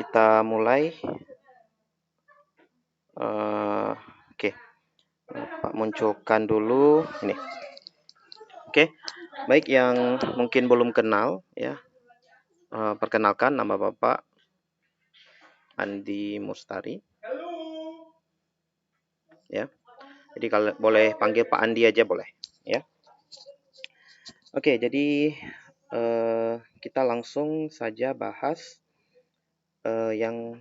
kita mulai. Oke, Pak munculkan dulu ini. Oke, baik yang mungkin belum kenal ya, perkenalkan nama Bapak Andi Mustari. Ya, jadi kalau boleh panggil Pak Andi aja boleh ya. Oke, jadi kita langsung saja bahas yang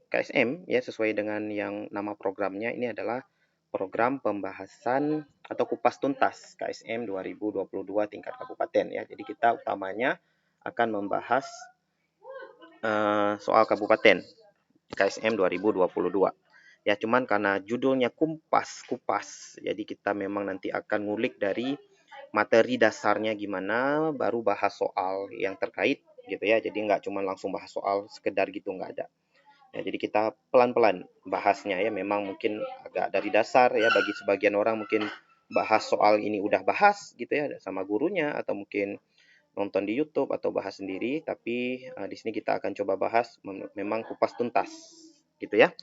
KSM ya, sesuai dengan yang nama programnya. Ini adalah program pembahasan atau kupas tuntas KSM 2022 tingkat kabupaten ya. Jadi kita utamanya akan membahas soal kabupaten KSM 2022. Ya, cuman karena judulnya kupas, jadi kita memang nanti akan ngulik dari materi dasarnya gimana, baru bahas soal yang terkait gitu ya. Jadi nggak cuma langsung bahas soal sekedar gitu, nggak ada. Ya, jadi kita pelan-pelan bahasnya ya, memang mungkin agak dari dasar ya, bagi sebagian orang mungkin bahas soal ini udah bahas gitu ya sama gurunya, atau mungkin nonton di YouTube atau bahas sendiri, tapi di sini kita akan coba bahas memang kupas tuntas gitu ya.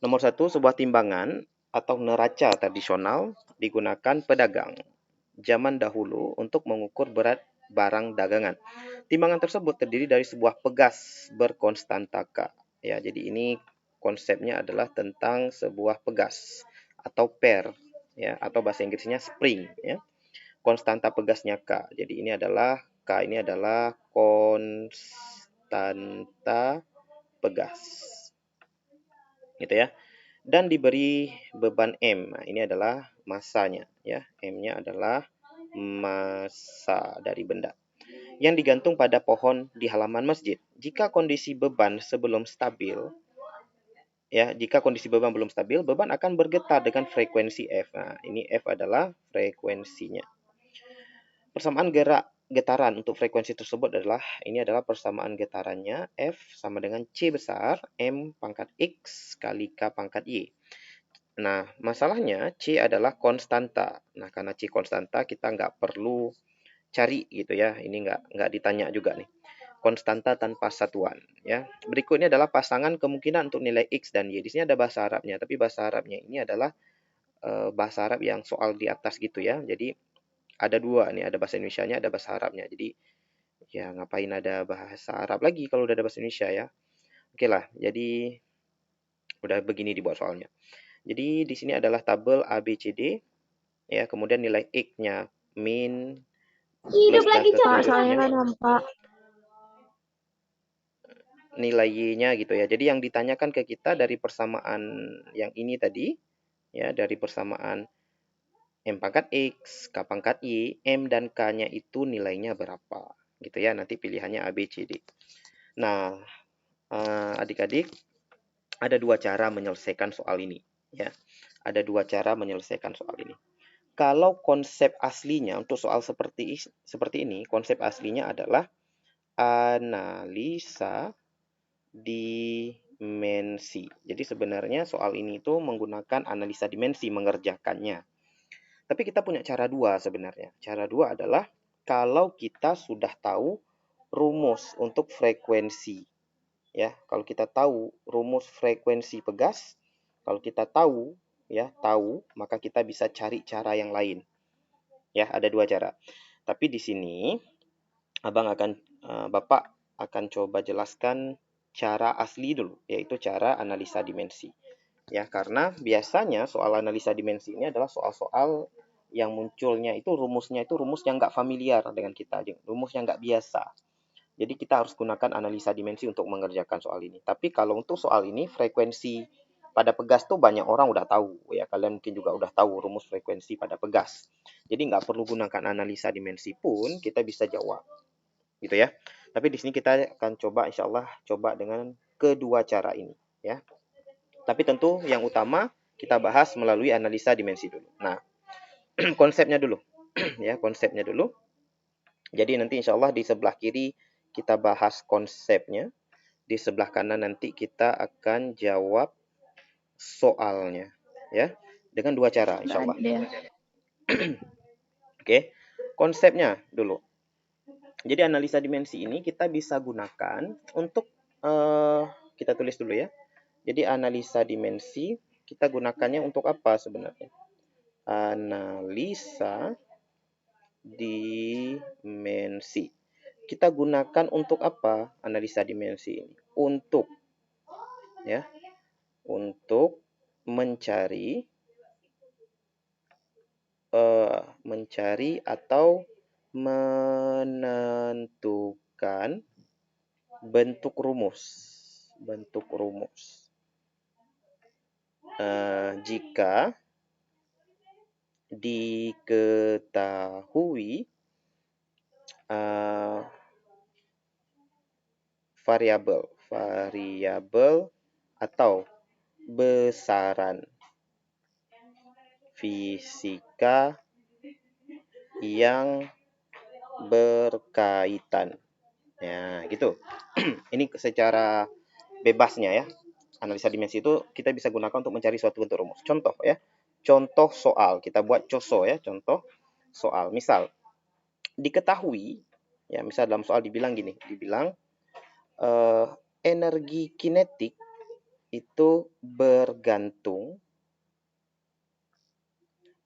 Nomor 1, sebuah timbangan atau neraca tradisional digunakan pedagang zaman dahulu untuk mengukur berat barang dagangan. Timbangan tersebut terdiri dari sebuah pegas berkonstanta K. Ya, jadi ini konsepnya adalah tentang sebuah pegas atau per ya, atau bahasa Inggrisnya spring ya. Konstanta pegasnya K. Jadi ini adalah K ini adalah konstanta pegas. Gitu ya. Dan diberi beban M. Nah, ini adalah massanya ya. M-nya adalah massa dari benda yang digantung pada pohon di halaman masjid. Jika kondisi beban belum stabil, beban akan bergetar dengan frekuensi F. Nah, ini F adalah frekuensinya. Persamaan getaran untuk frekuensi tersebut adalah, ini adalah persamaan getarannya, F sama dengan C besar M pangkat X kali K pangkat Y. Nah, masalahnya C adalah konstanta. Nah, karena C konstanta, kita nggak perlu cari gitu ya. Ini nggak ditanya juga nih. Konstanta tanpa satuan ya. Berikutnya adalah pasangan kemungkinan untuk nilai X dan Y. Di sini ada bahasa Arabnya, tapi bahasa Arabnya ini adalah bahasa Arab yang soal di atas gitu ya. Jadi ada dua nih, ada bahasa Indonesianya, ada bahasa Arabnya. Jadi ya ngapain ada bahasa Arab lagi kalau udah ada bahasa Indonesia ya. Oke lah, jadi udah begini dibuat soalnya. Jadi di sini adalah tabel ABCD ya, kemudian nilai X-nya min plus dan seterusnya. Nilai Y-nya gitu ya. Jadi yang ditanyakan ke kita dari persamaan yang ini tadi ya, dari persamaan M pangkat X, K pangkat Y, M dan K-nya itu nilainya berapa gitu ya. Nanti pilihannya A, B, C, D. Nah, adik-adik, ada dua cara menyelesaikan soal ini ya. Ada dua cara menyelesaikan soal ini. Kalau konsep aslinya untuk soal seperti ini, konsep aslinya adalah analisa dimensi. Jadi sebenarnya soal ini itu menggunakan analisa dimensi mengerjakannya. Tapi kita punya cara dua sebenarnya. Cara dua adalah kalau kita sudah tahu rumus untuk frekuensi. Ya, kalau kita tahu rumus frekuensi pegas, kalau kita tahu maka kita bisa cari cara yang lain. Ya, ada dua cara. Tapi di sini Bapak akan coba jelaskan cara asli dulu, yaitu cara analisa dimensi. Ya, karena biasanya soal analisa dimensi ini adalah soal-soal yang munculnya itu rumusnya itu rumus yang nggak familiar dengan kita, rumus yang nggak biasa. Jadi kita harus gunakan analisa dimensi untuk mengerjakan soal ini. Tapi kalau untuk soal ini, frekuensi pada pegas tuh banyak orang udah tahu ya. Kalian mungkin juga udah tahu rumus frekuensi pada pegas. Jadi nggak perlu gunakan analisa dimensi pun kita bisa jawab. Gitu ya. Tapi di sini kita akan coba insya Allah coba dengan kedua cara ini ya. Tapi tentu yang utama kita bahas melalui analisa dimensi dulu. Nah, konsepnya dulu ya, konsepnya dulu. Jadi nanti insya Allah di sebelah kiri kita bahas konsepnya, di sebelah kanan nanti kita akan jawab soalnya ya, dengan dua cara insya Allah. Oke, konsepnya dulu. Jadi analisa dimensi ini kita bisa gunakan untuk kita tulis dulu ya. Jadi analisa dimensi kita gunakannya untuk apa sebenarnya? Analisa dimensi. Kita gunakan untuk apa analisa dimensi ini? Untuk mencari atau menentukan bentuk rumus. Jika diketahui variabel atau besaran fisika yang berkaitan. Ya, gitu. Ini secara bebasnya ya. Analisa dimensi itu kita bisa gunakan untuk mencari suatu bentuk rumus. Contoh ya. Contoh soal. Kita buat coso ya. Contoh soal. Misal diketahui ya, misal dalam soal dibilang gini, energi kinetik itu bergantung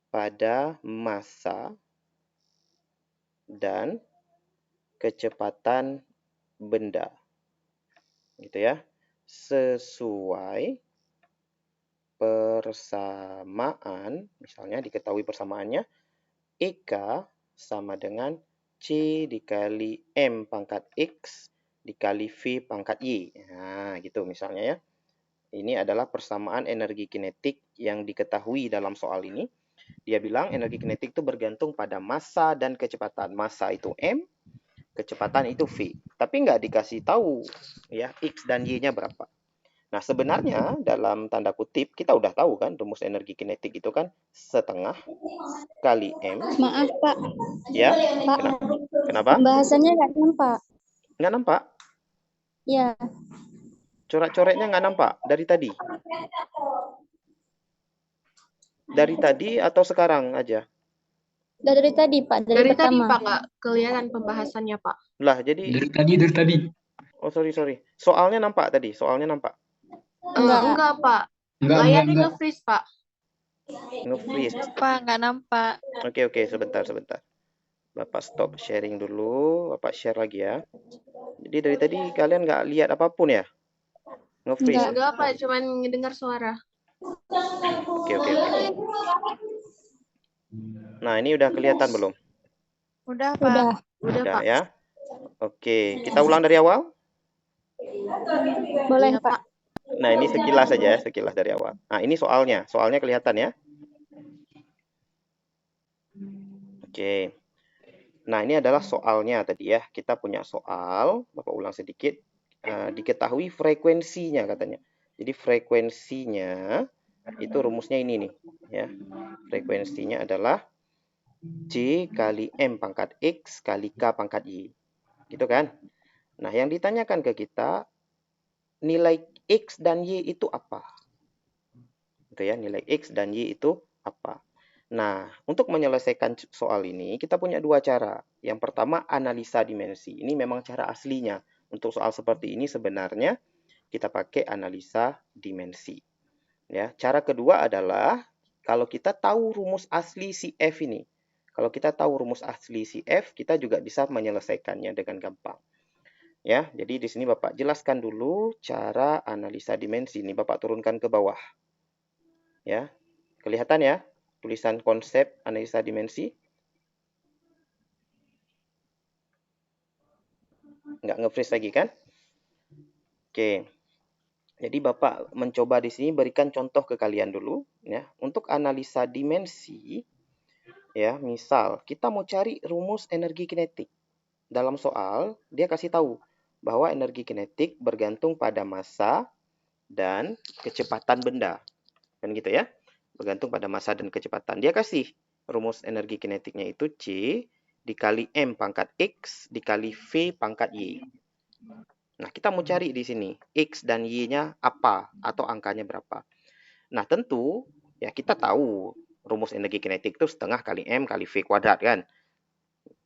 pada massa dan kecepatan benda. Gitu ya. Sesuai persamaan, misalnya diketahui persamaannya EK sama dengan C dikali M pangkat X dikali V pangkat Y. Nah, gitu misalnya ya. Ini adalah persamaan energi kinetik yang diketahui dalam soal ini. Dia bilang energi kinetik itu bergantung pada massa dan kecepatan. Massa itu M, kecepatan itu V. Tapi nggak dikasih tahu ya X dan Y-nya berapa. Nah, sebenarnya dalam tanda kutip kita udah tahu kan rumus energi kinetik itu kan setengah kali M. Maaf, Pak. Ya, Pak. Kenapa? Bahasanya nggak nampak. Nggak nampak? Ya. Coret-coretnya nggak nampak dari tadi? Dari tadi atau sekarang aja? Dari tadi, Pak. Dari tadi, pertama. Pak, nggak kelihatan pembahasannya, Pak. Lah, jadi... Dari tadi. Oh, sorry. Soalnya nampak tadi? Soalnya nampak? Enggak, Pak. Layarnya nge-freeze, Pak. Nge-freeze? Pak, nggak nampak. Oke, sebentar. Bapak stop sharing dulu. Bapak share lagi ya. Jadi dari tadi kalian nggak lihat apapun ya? Nge-freeze? Enggak, Pak. Cuman ngedengar suara. Oke. Nah, ini udah kelihatan belum? Udah, Pak. Udah, Pak. Ya. Oke, kita ulang dari awal? Boleh, Ya, Pak. Nah, ini sekilas saja ya, sekilas dari awal. Nah, ini soalnya. Soalnya kelihatan ya? Oke. Nah, ini adalah soalnya tadi ya. Kita punya soal. Bapak ulang sedikit. Diketahui frekuensinya katanya. Jadi frekuensinya itu rumusnya ini nih. Ya. Frekuensinya adalah C kali M pangkat X kali K pangkat Y. Gitu kan? Nah, yang ditanyakan ke kita, nilai X dan Y itu apa? Gitu ya, nilai X dan Y itu apa? Nah, untuk menyelesaikan soal ini, kita punya dua cara. Yang pertama, analisa dimensi. Ini memang cara aslinya. Untuk soal seperti ini sebenarnya kita pakai analisa dimensi. Ya, cara kedua adalah kalau kita tahu rumus asli si F ini. Kalau kita tahu rumus asli si F, kita juga bisa menyelesaikannya dengan gampang. Ya, jadi di sini Bapak jelaskan dulu cara analisa dimensi. Ini Bapak turunkan ke bawah. Ya, kelihatan ya tulisan konsep analisa dimensi? Nggak nge-freeze lagi kan? Oke. Jadi Bapak mencoba di sini berikan contoh ke kalian dulu ya. Untuk analisa dimensi ya, misal kita mau cari rumus energi kinetik. Dalam soal dia kasih tahu bahwa energi kinetik bergantung pada massa dan kecepatan benda. Kan gitu ya. Bergantung pada massa dan kecepatan. Dia kasih rumus energi kinetiknya itu C dikali M pangkat X dikali V pangkat Y. Nah, kita mau cari di sini X dan Y-nya apa atau angkanya berapa. Nah, tentu ya kita tahu rumus energi kinetik itu setengah kali M kali V kuadrat kan.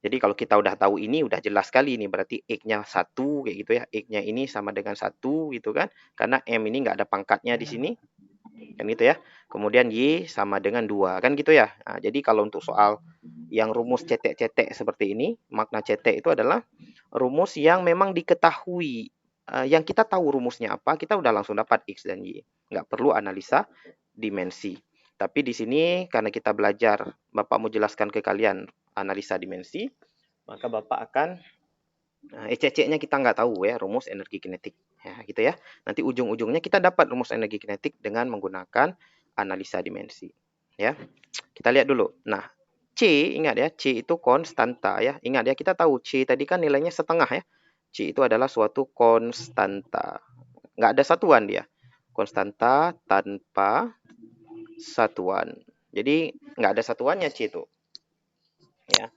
Jadi kalau kita udah tahu ini udah jelas sekali nih, berarti X-nya 1 kayak gitu ya. X-nya ini sama dengan 1 gitu kan. Karena M ini nggak ada pangkatnya di sini. Kan gitu ya. Kemudian Y sama dengan 2 kan gitu ya. Nah, jadi kalau untuk soal yang rumus cetek-cetek seperti ini, makna cetek itu adalah rumus yang memang diketahui. Yang kita tahu rumusnya apa, kita udah langsung dapat X dan Y. Nggak perlu analisa dimensi. Tapi di sini karena kita belajar, Bapak mau jelaskan ke kalian analisa dimensi, maka Bapak akan ECC-nya kita nggak tahu ya, rumus energi kinetik. Ya, gitu ya. Nanti ujung-ujungnya kita dapat rumus energi kinetik dengan menggunakan analisa dimensi. Ya. Kita lihat dulu. Nah, C, ingat ya, C itu konstanta ya. Ingat ya, kita tahu C tadi kan nilainya setengah ya. C itu adalah suatu konstanta. Nggak ada satuan dia. Konstanta tanpa satuan. Jadi nggak ada satuannya C itu. Ya.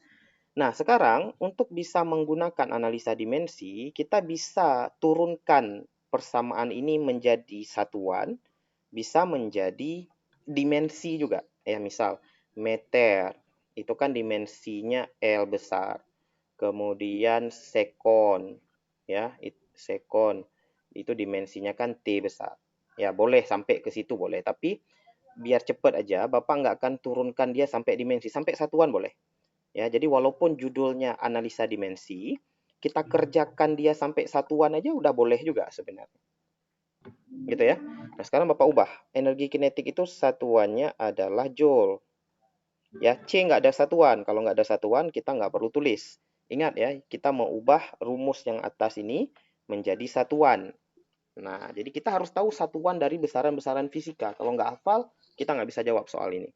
Nah, sekarang untuk bisa menggunakan analisa dimensi, kita bisa turunkan persamaan ini menjadi satuan, bisa menjadi dimensi juga. Ya, misal meter itu kan dimensinya L besar. Kemudian sekon, ya, sekon itu dimensinya kan T besar. Ya, boleh sampai ke situ boleh, tapi biar cepat aja, Bapak nggak akan turunkan dia sampai dimensi, sampai satuan boleh. Ya, jadi walaupun judulnya analisa dimensi, kita kerjakan dia sampai satuan aja udah boleh juga sebenarnya. Gitu ya. Nah, sekarang Bapak ubah. Energi kinetik itu satuannya adalah joule. Ya, C nggak ada satuan. Kalau nggak ada satuan, kita nggak perlu tulis. Ingat ya, kita mau ubah rumus yang atas ini menjadi satuan. Nah, jadi kita harus tahu satuan dari besaran-besaran fisika. Kalau nggak hafal, kita nggak bisa jawab soal ini.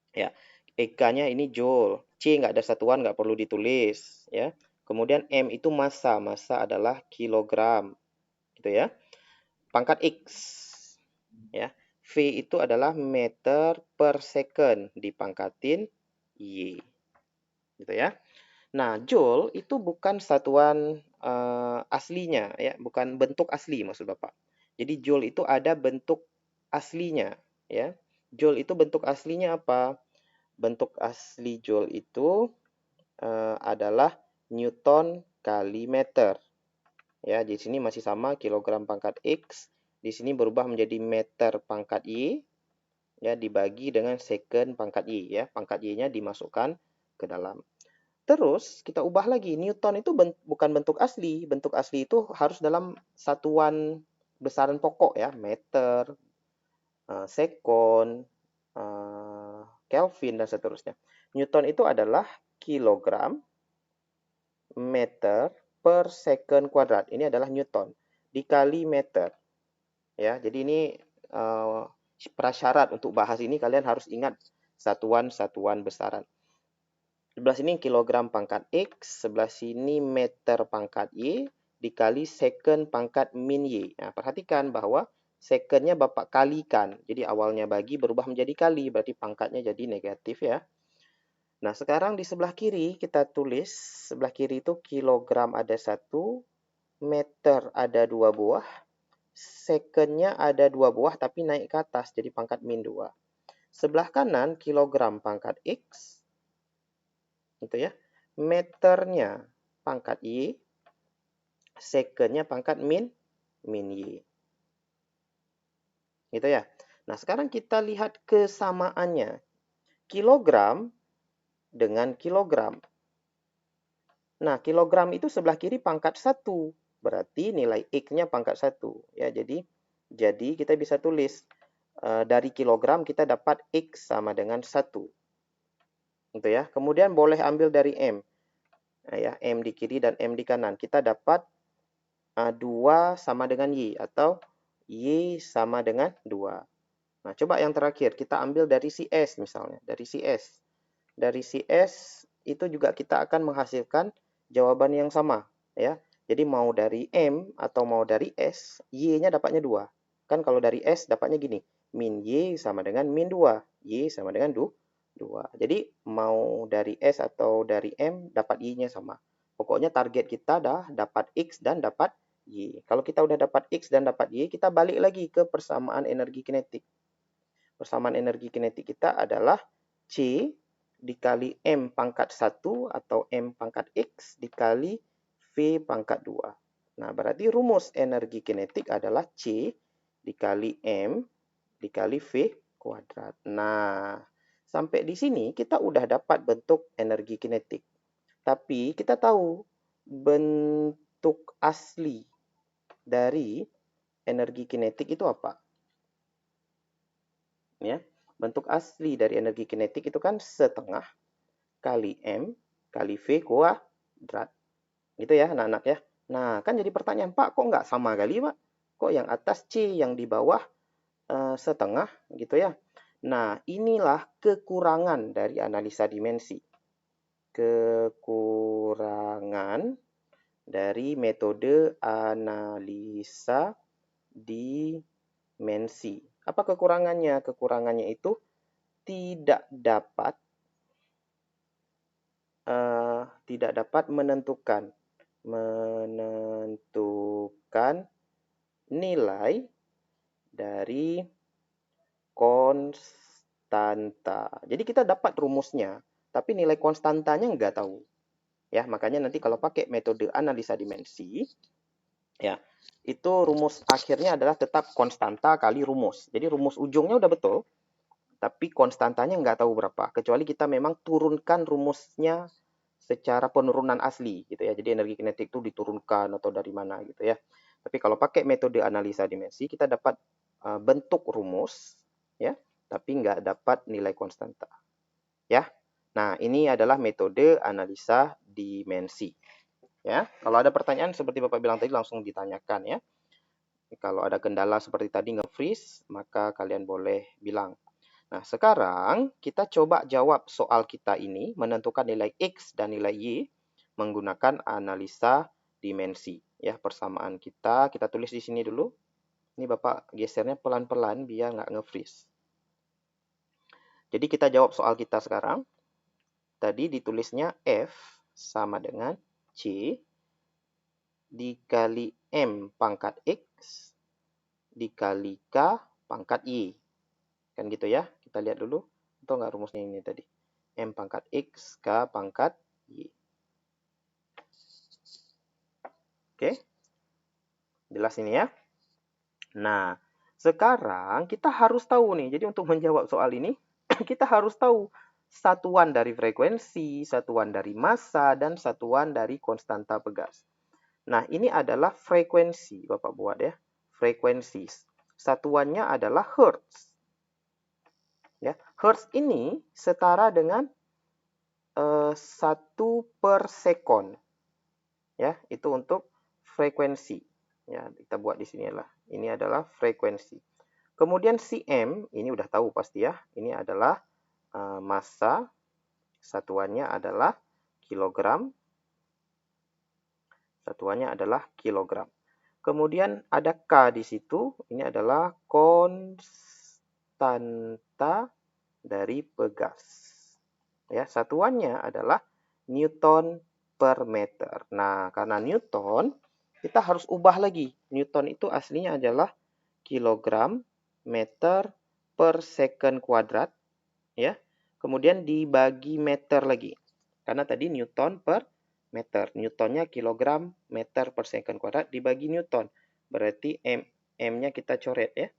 Ya, EK-nya ini joule. C nggak ada satuan, nggak perlu ditulis. Ya. Kemudian M itu massa. Massa adalah kilogram. Gitu ya. Pangkat X. Ya. V itu adalah meter per second. Dipangkatin Y. Gitu ya. Nah, joule itu bukan satuan aslinya. Ya. Bukan bentuk asli maksud Bapak. Jadi joule itu ada bentuk aslinya. Ya. Joule itu bentuk aslinya apa? Bentuk asli joule itu adalah Newton kali meter. Ya, di sini masih sama kilogram pangkat X. Di sini berubah menjadi meter pangkat Y. Ya, dibagi dengan second pangkat Y. Ya, pangkat Y-nya dimasukkan ke dalam. Terus kita ubah lagi. Newton itu bukan bentuk asli. Bentuk asli itu harus dalam satuan besaran pokok ya, meter, sekon, Kelvin dan seterusnya. Newton itu adalah kilogram meter per second kuadrat. Ini adalah Newton dikali meter. Ya, jadi ini prasyarat untuk bahas ini kalian harus ingat satuan-satuan besaran. Sebelah sini kilogram pangkat X, sebelah sini meter pangkat Y dikali second pangkat min Y. Nah, perhatikan bahwa secondnya Bapak kalikan. Jadi awalnya bagi berubah menjadi kali, berarti pangkatnya jadi negatif ya. Nah, sekarang di sebelah kiri kita tulis, sebelah kiri itu kilogram ada 1, meter ada 2 buah, secondnya ada 2 buah tapi naik ke atas, jadi pangkat min 2. Sebelah kanan kilogram pangkat X, gitu ya, meternya pangkat Y, secondnya pangkat min Y. Gitu ya. Nah, sekarang kita lihat kesamaannya. Kilogram dengan kilogram. Nah, kilogram itu sebelah kiri pangkat 1. Berarti nilai X-nya pangkat 1. Ya, jadi kita bisa tulis dari kilogram kita dapat X sama dengan 1. Gitu ya. Kemudian boleh ambil dari M. Nah, ya, M di kiri dan M di kanan. Kita dapat 2 sama dengan Y atau Y sama dengan 2. Nah, coba yang terakhir kita ambil dari si S misalnya, dari si S. Dari si S itu juga kita akan menghasilkan jawaban yang sama ya. Jadi mau dari M atau mau dari S, Y-nya dapatnya 2. Kan kalau dari S dapatnya gini, min Y sama dengan min 2. Y sama dengan 2. Jadi mau dari S atau dari M dapat Y-nya sama. Pokoknya target kita dah dapat X dan dapat Y. Kalau kita udah dapat X dan dapat Y, kita balik lagi ke persamaan energi kinetik. Persamaan energi kinetik kita adalah C dikali M pangkat 1 atau M pangkat X dikali V pangkat 2. Nah, berarti rumus energi kinetik adalah C dikali M dikali V kuadrat. Nah, sampai di sini kita udah dapat bentuk energi kinetik. Tapi kita tahu bentuk asli dari energi kinetik itu apa? Ya, bentuk asli dari energi kinetik itu kan setengah kali M kali V kuadrat. Gitu ya anak-anak ya. Nah, kan jadi pertanyaan, Pak, kok nggak sama kali, Pak? Kok yang atas C, yang di bawah setengah gitu ya. Nah, inilah kekurangan dari analisa dimensi. Kekurangan dari metode analisa dimensi. Apa kekurangannya? Kekurangannya itu tidak dapat menentukan nilai dari konstanta. Jadi kita dapat rumusnya, tapi nilai konstantanya nggak tahu. Ya, makanya nanti kalau pakai metode analisa dimensi, ya, itu rumus akhirnya adalah tetap konstanta kali rumus. Jadi rumus ujungnya udah betul, tapi konstantanya nggak tahu berapa. Kecuali kita memang turunkan rumusnya secara penurunan asli gitu ya. Jadi energi kinetik itu diturunkan atau dari mana gitu ya. Tapi kalau pakai metode analisa dimensi kita dapat bentuk rumus ya, tapi nggak dapat nilai konstanta. Ya. Nah, ini adalah metode analisa dimensi. Ya. Kalau ada pertanyaan seperti Bapak bilang tadi langsung ditanyakan ya. Kalau ada kendala seperti tadi nge-freeze, maka kalian boleh bilang. Nah, sekarang kita coba jawab soal kita ini, menentukan nilai X dan nilai Y menggunakan analisa dimensi. Ya, persamaan kita tulis di sini dulu. Ini Bapak gesernya pelan-pelan biar nggak nge-freeze. Jadi kita jawab soal kita sekarang. Tadi ditulisnya F sama dengan C dikali M pangkat X dikali K pangkat Y. Kan gitu ya. Kita lihat dulu. Atau nggak rumusnya ini tadi. M pangkat X, K pangkat Y. Oke. Jelas ini ya. Nah, sekarang kita harus tahu nih. Jadi untuk menjawab soal ini, kita harus tahu satuan dari frekuensi, satuan dari massa, dan satuan dari konstanta pegas. Nah, ini adalah frekuensi, Bapak buat ya. Frekuensi. Satuannya adalah hertz. Ya, hertz ini setara dengan 1 per sekon. Ya, itu untuk frekuensi. Ya, kita buat di sini lah. Ini adalah frekuensi. Kemudian cm, ini udah tahu pasti ya. Ini adalah massa. Satuannya adalah kilogram. Satuannya adalah kilogram. Kemudian ada K di situ. Ini adalah konstanta dari pegas. Ya, satuannya adalah Newton per meter. Nah, karena Newton, kita harus ubah lagi. Newton itu aslinya adalah kilogram meter per second kuadrat. Ya, kemudian dibagi meter lagi. Karena tadi Newton per meter. Newtonnya kilogram meter per second kuadrat dibagi Newton. Berarti M-nya kita coret ya.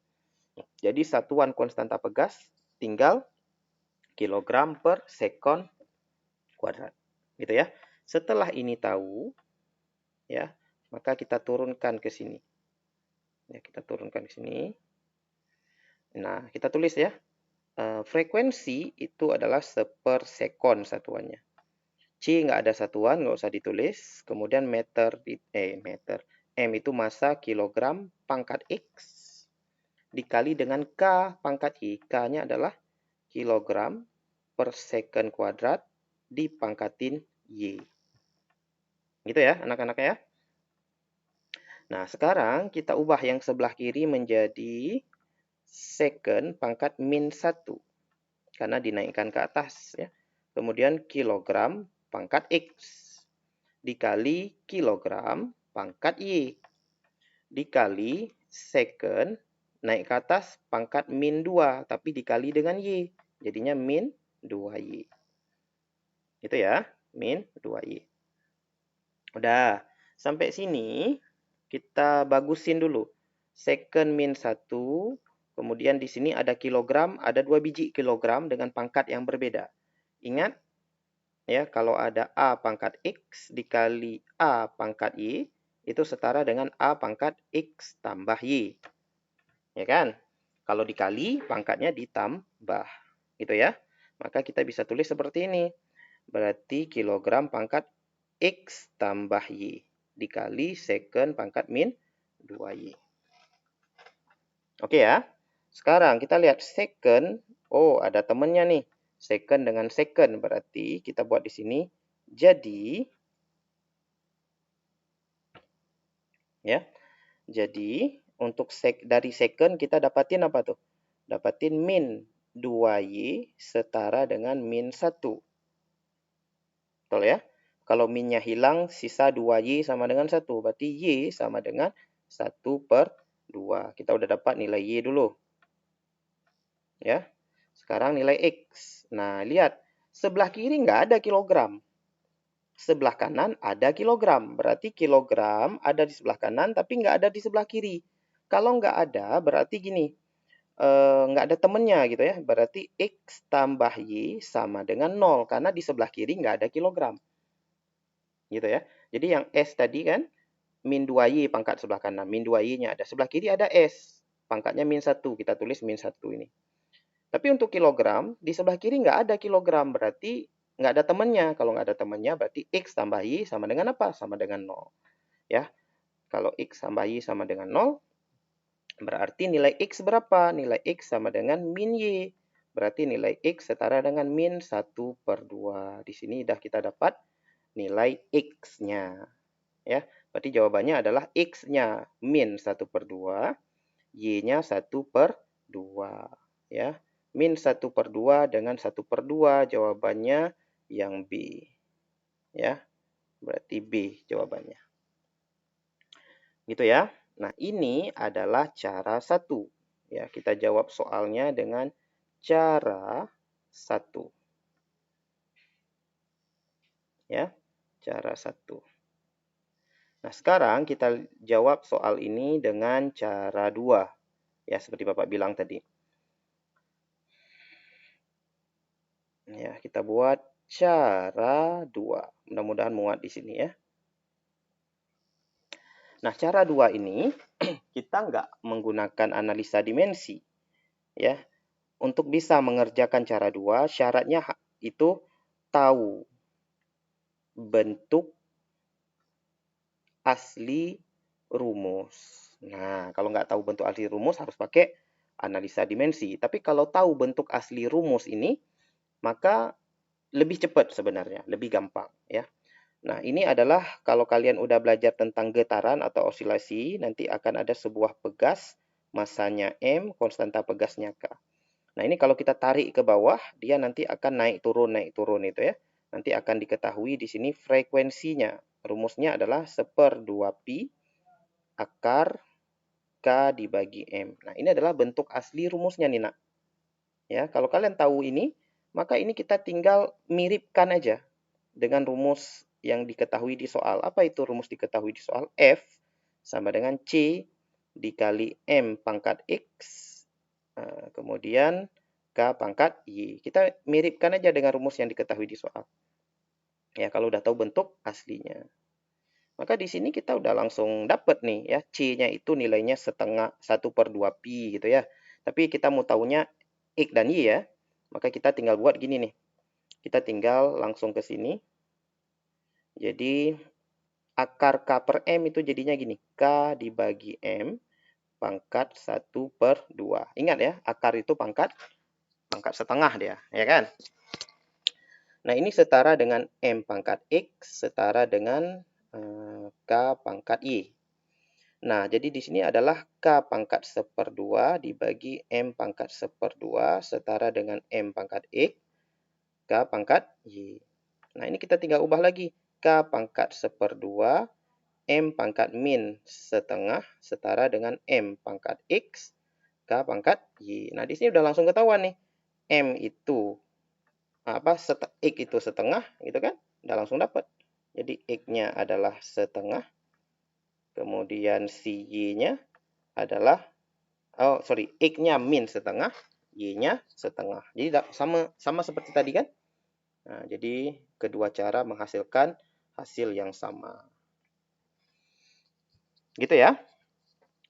Jadi satuan konstanta pegas tinggal kilogram per second kuadrat. Gitu ya. Setelah ini tahu, ya, maka kita turunkan ke sini. Ya, kita turunkan ke sini. Nah, kita tulis ya. Frekuensi itu adalah sepersekon satuannya. C nggak ada satuan, nggak usah ditulis. Kemudian meter. M itu massa kilogram pangkat X dikali dengan K pangkat Y. K-nya adalah kilogram per second kuadrat dipangkatin Y. Gitu ya anak-anak ya. Nah, sekarang kita ubah yang sebelah kiri menjadi second pangkat min 1. Karena dinaikkan ke atas ya. Kemudian kilogram pangkat X dikali kilogram pangkat Y dikali second naik ke atas pangkat min 2 tapi dikali dengan Y. Jadinya min 2Y. Itu ya, min 2Y. Udah, sampai sini kita bagusin dulu. Second min 1, kemudian di sini ada kilogram, ada 2 biji kilogram dengan pangkat yang berbeda. Ingat, ya, kalau ada A pangkat X dikali A pangkat Y, itu setara dengan A pangkat X tambah Y. Ya kan? Kalau dikali, pangkatnya ditambah. Gitu ya. Maka kita bisa tulis seperti ini. Berarti kilogram pangkat X tambah Y dikali second pangkat min 2Y. Oke ya. Sekarang kita lihat second. Oh, ada temennya nih. Second dengan second. Berarti kita buat di sini. Jadi, ya. Jadi, untuk dari second kita dapatin apa tuh? Dapatin min 2Y setara dengan min 1. Betul ya? Kalau minnya hilang, sisa 2Y sama dengan 1. Berarti Y sama dengan 1/2. Kita udah dapat nilai Y dulu. Ya. Sekarang nilai X. Nah, lihat. Sebelah kiri nggak ada kilogram. Sebelah kanan ada kilogram. Berarti kilogram ada di sebelah kanan, tapi nggak ada di sebelah kiri. Kalau nggak ada, berarti gini. Nggak ada temennya gitu ya. Berarti X tambah Y sama dengan 0. Karena di sebelah kiri nggak ada kilogram. Gitu ya. Jadi yang S tadi kan min 2Y pangkat sebelah kanan. Min 2Y-nya ada. Sebelah kiri ada S. Pangkatnya min 1. Kita tulis min 1 ini. Tapi untuk kilogram, di sebelah kiri nggak ada kilogram. Berarti nggak ada temannya. Kalau nggak ada temannya, berarti X tambah Y sama dengan apa? Sama dengan 0. Ya. Kalau X tambah Y sama dengan 0, berarti nilai X berapa? Nilai X sama dengan min Y. Berarti nilai X setara dengan min 1/2. Di sini sudah kita dapat nilai X-nya. Ya, berarti jawabannya adalah X-nya min 1/2, Y-nya 1/2. Ya, min 1/2 dengan 1/2 jawabannya yang B. Ya, berarti B jawabannya. Gitu ya. Nah, ini adalah cara 1. Ya, kita jawab soalnya dengan cara 1. Ya, cara 1. Nah, sekarang kita jawab soal ini dengan cara 2. Ya, seperti Bapak bilang tadi. Ya, kita buat cara 2. Mudah-mudahan muat di sini ya. Nah, cara 2 ini kita nggak menggunakan analisa dimensi. Ya, untuk bisa mengerjakan cara 2, syaratnya itu tahu bentuk asli rumus. Nah, kalau nggak tahu bentuk asli rumus harus pakai analisa dimensi. Tapi kalau tahu bentuk asli rumus ini, maka lebih cepat sebenarnya, lebih gampang ya. Nah, ini adalah kalau kalian udah belajar tentang getaran atau osilasi, nanti akan ada sebuah pegas, masanya M, konstanta pegasnya K. Nah, ini kalau kita tarik ke bawah, dia nanti akan naik turun itu ya. Nanti akan diketahui di sini frekuensinya. Rumusnya adalah 1/2pi akar K dibagi M. Nah, ini adalah bentuk asli rumusnya nih, Nak. Ya, kalau kalian tahu ini, maka ini kita tinggal miripkan aja dengan rumus yang diketahui di soal. Apa itu rumus diketahui di soal? F sama dengan C dikali M pangkat X, kemudian K pangkat Y. Kita miripkan aja dengan rumus yang diketahui di soal. Ya, kalau udah tahu bentuk aslinya. Maka di sini kita udah langsung dapat nih ya, C-nya itu nilainya 1/2pi gitu ya. Tapi kita mau tahunya X dan Y ya. Maka kita tinggal buat gini nih. Kita tinggal langsung ke sini. Jadi akar K per M itu jadinya gini. K dibagi M pangkat 1/2. Ingat ya, akar itu pangkat setengah dia, ya kan? Nah, ini setara dengan M pangkat X setara dengan K pangkat Y. Nah, jadi di sini adalah K pangkat 1/2 dibagi M pangkat 1/2 setara dengan M pangkat X, K pangkat Y. Nah, ini kita tinggal ubah lagi. K pangkat 1/2, M pangkat min setengah setara dengan M pangkat X, K pangkat Y. Nah, di sini udah langsung ketahuan nih. M itu X itu setengah, gitu kan? Udah langsung dapat. Jadi X-nya adalah setengah. Kemudian si Y-nya adalah, X-nya min setengah, Y-nya setengah. Jadi sama seperti tadi kan? Nah, jadi kedua cara menghasilkan hasil yang sama. Gitu ya.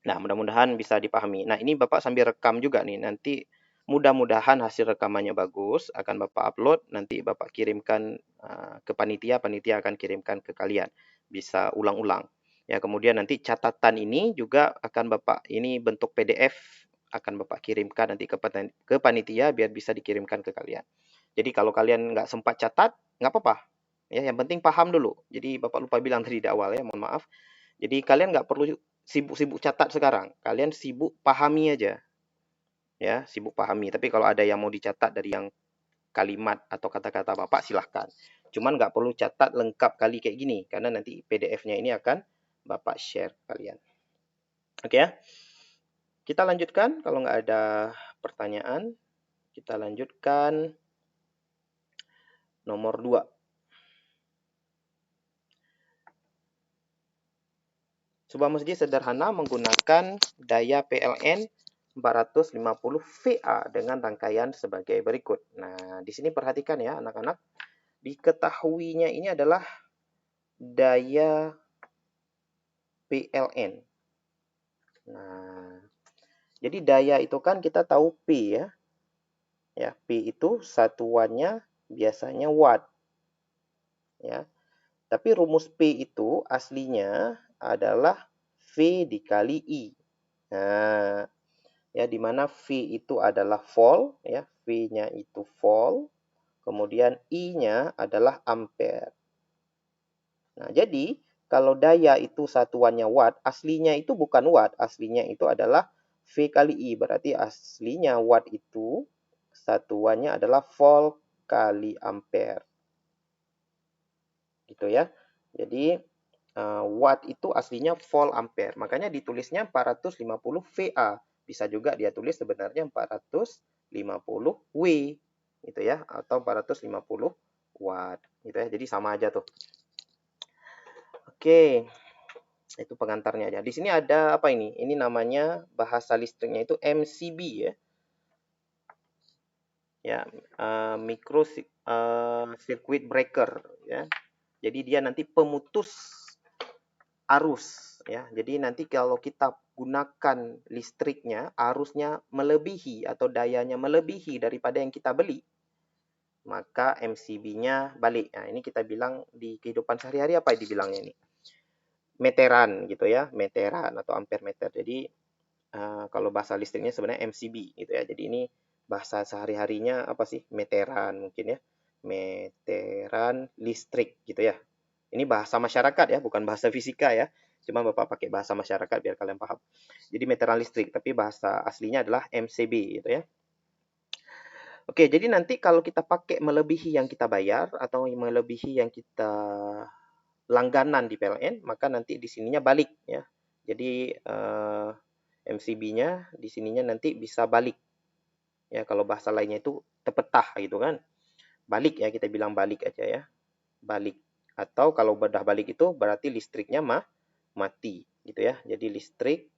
Nah, mudah-mudahan bisa dipahami. Nah, ini Bapak sambil rekam juga nih. Nanti mudah-mudahan hasil rekamannya bagus. Akan Bapak upload. Nanti Bapak kirimkan ke panitia. Panitia akan kirimkan ke kalian. Bisa ulang-ulang. Ya, kemudian nanti catatan ini juga akan Bapak, ini bentuk PDF. Akan Bapak kirimkan nanti ke panitia biar bisa dikirimkan ke kalian. Jadi kalau kalian nggak sempat catat, nggak apa-apa. Ya, yang penting paham dulu. Jadi Bapak lupa bilang tadi di awal ya, mohon maaf. Jadi kalian nggak perlu sibuk-sibuk catat sekarang. Kalian sibuk pahami aja. Ya, sibuk pahami. Tapi kalau ada yang mau dicatat dari yang kalimat atau kata-kata Bapak, silahkan. Cuman nggak perlu catat lengkap kali kayak gini. Karena nanti PDF-nya ini akan Bapak share kalian. Oke ya. Kita lanjutkan. Kalau nggak ada pertanyaan, kita lanjutkan nomor 2. Sebuah masjid sederhana menggunakan daya PLN 450 VA dengan rangkaian sebagai berikut. Nah, di sini perhatikan ya anak-anak. Diketahuinya ini adalah daya PLN. Nah, jadi daya itu kan kita tahu P ya. Ya, P itu satuannya biasanya watt. Ya. Tapi rumus P itu aslinya adalah V dikali I. Nah, ya di mana V itu adalah volt ya, V-nya itu volt, kemudian I-nya adalah ampere. Nah, jadi kalau daya itu satuannya watt, aslinya itu bukan watt, aslinya itu adalah V kali I, berarti aslinya watt itu satuannya adalah volt kali ampere. Gitu ya. Jadi watt itu aslinya volt ampere. Makanya ditulisnya 450 VA. Bisa juga dia tulis sebenarnya 450 W gitu ya, atau 450 watt gitu ya. Jadi sama aja tuh. Oke. Itu pengantarnya aja. Di sini ada apa ini? Ini namanya bahasa listriknya itu MCB ya. Ya, micro circuit breaker ya. Jadi dia nanti pemutus arus ya. Jadi nanti kalau kita gunakan listriknya, arusnya melebihi atau dayanya melebihi daripada yang kita beli, maka MCB-nya balik. Nah, ini kita bilang di kehidupan sehari-hari apa dibilangnya ini? Meteran gitu ya, meteran atau ampere meter. Jadi kalau bahasa listriknya sebenarnya MCB gitu ya. Jadi ini bahasa sehari-harinya apa sih? Meteran mungkin ya. Meteran listrik gitu ya. Ini bahasa masyarakat ya, bukan bahasa fisika ya. Cuma Bapak pakai bahasa masyarakat biar kalian paham. Jadi meteran listrik, tapi bahasa aslinya adalah MCB gitu ya. Oke, jadi nanti kalau kita pakai melebihi yang kita bayar atau melebihi yang kita langganan di PLN, maka nanti di sininya balik ya. Jadi MCB-nya di sininya nanti bisa balik. Ya, kalau bahasa lainnya itu terpetah gitu kan. Balik ya, kita bilang balik aja ya. Balik. Atau kalau udah balik itu berarti listriknya mati gitu ya. Jadi listrik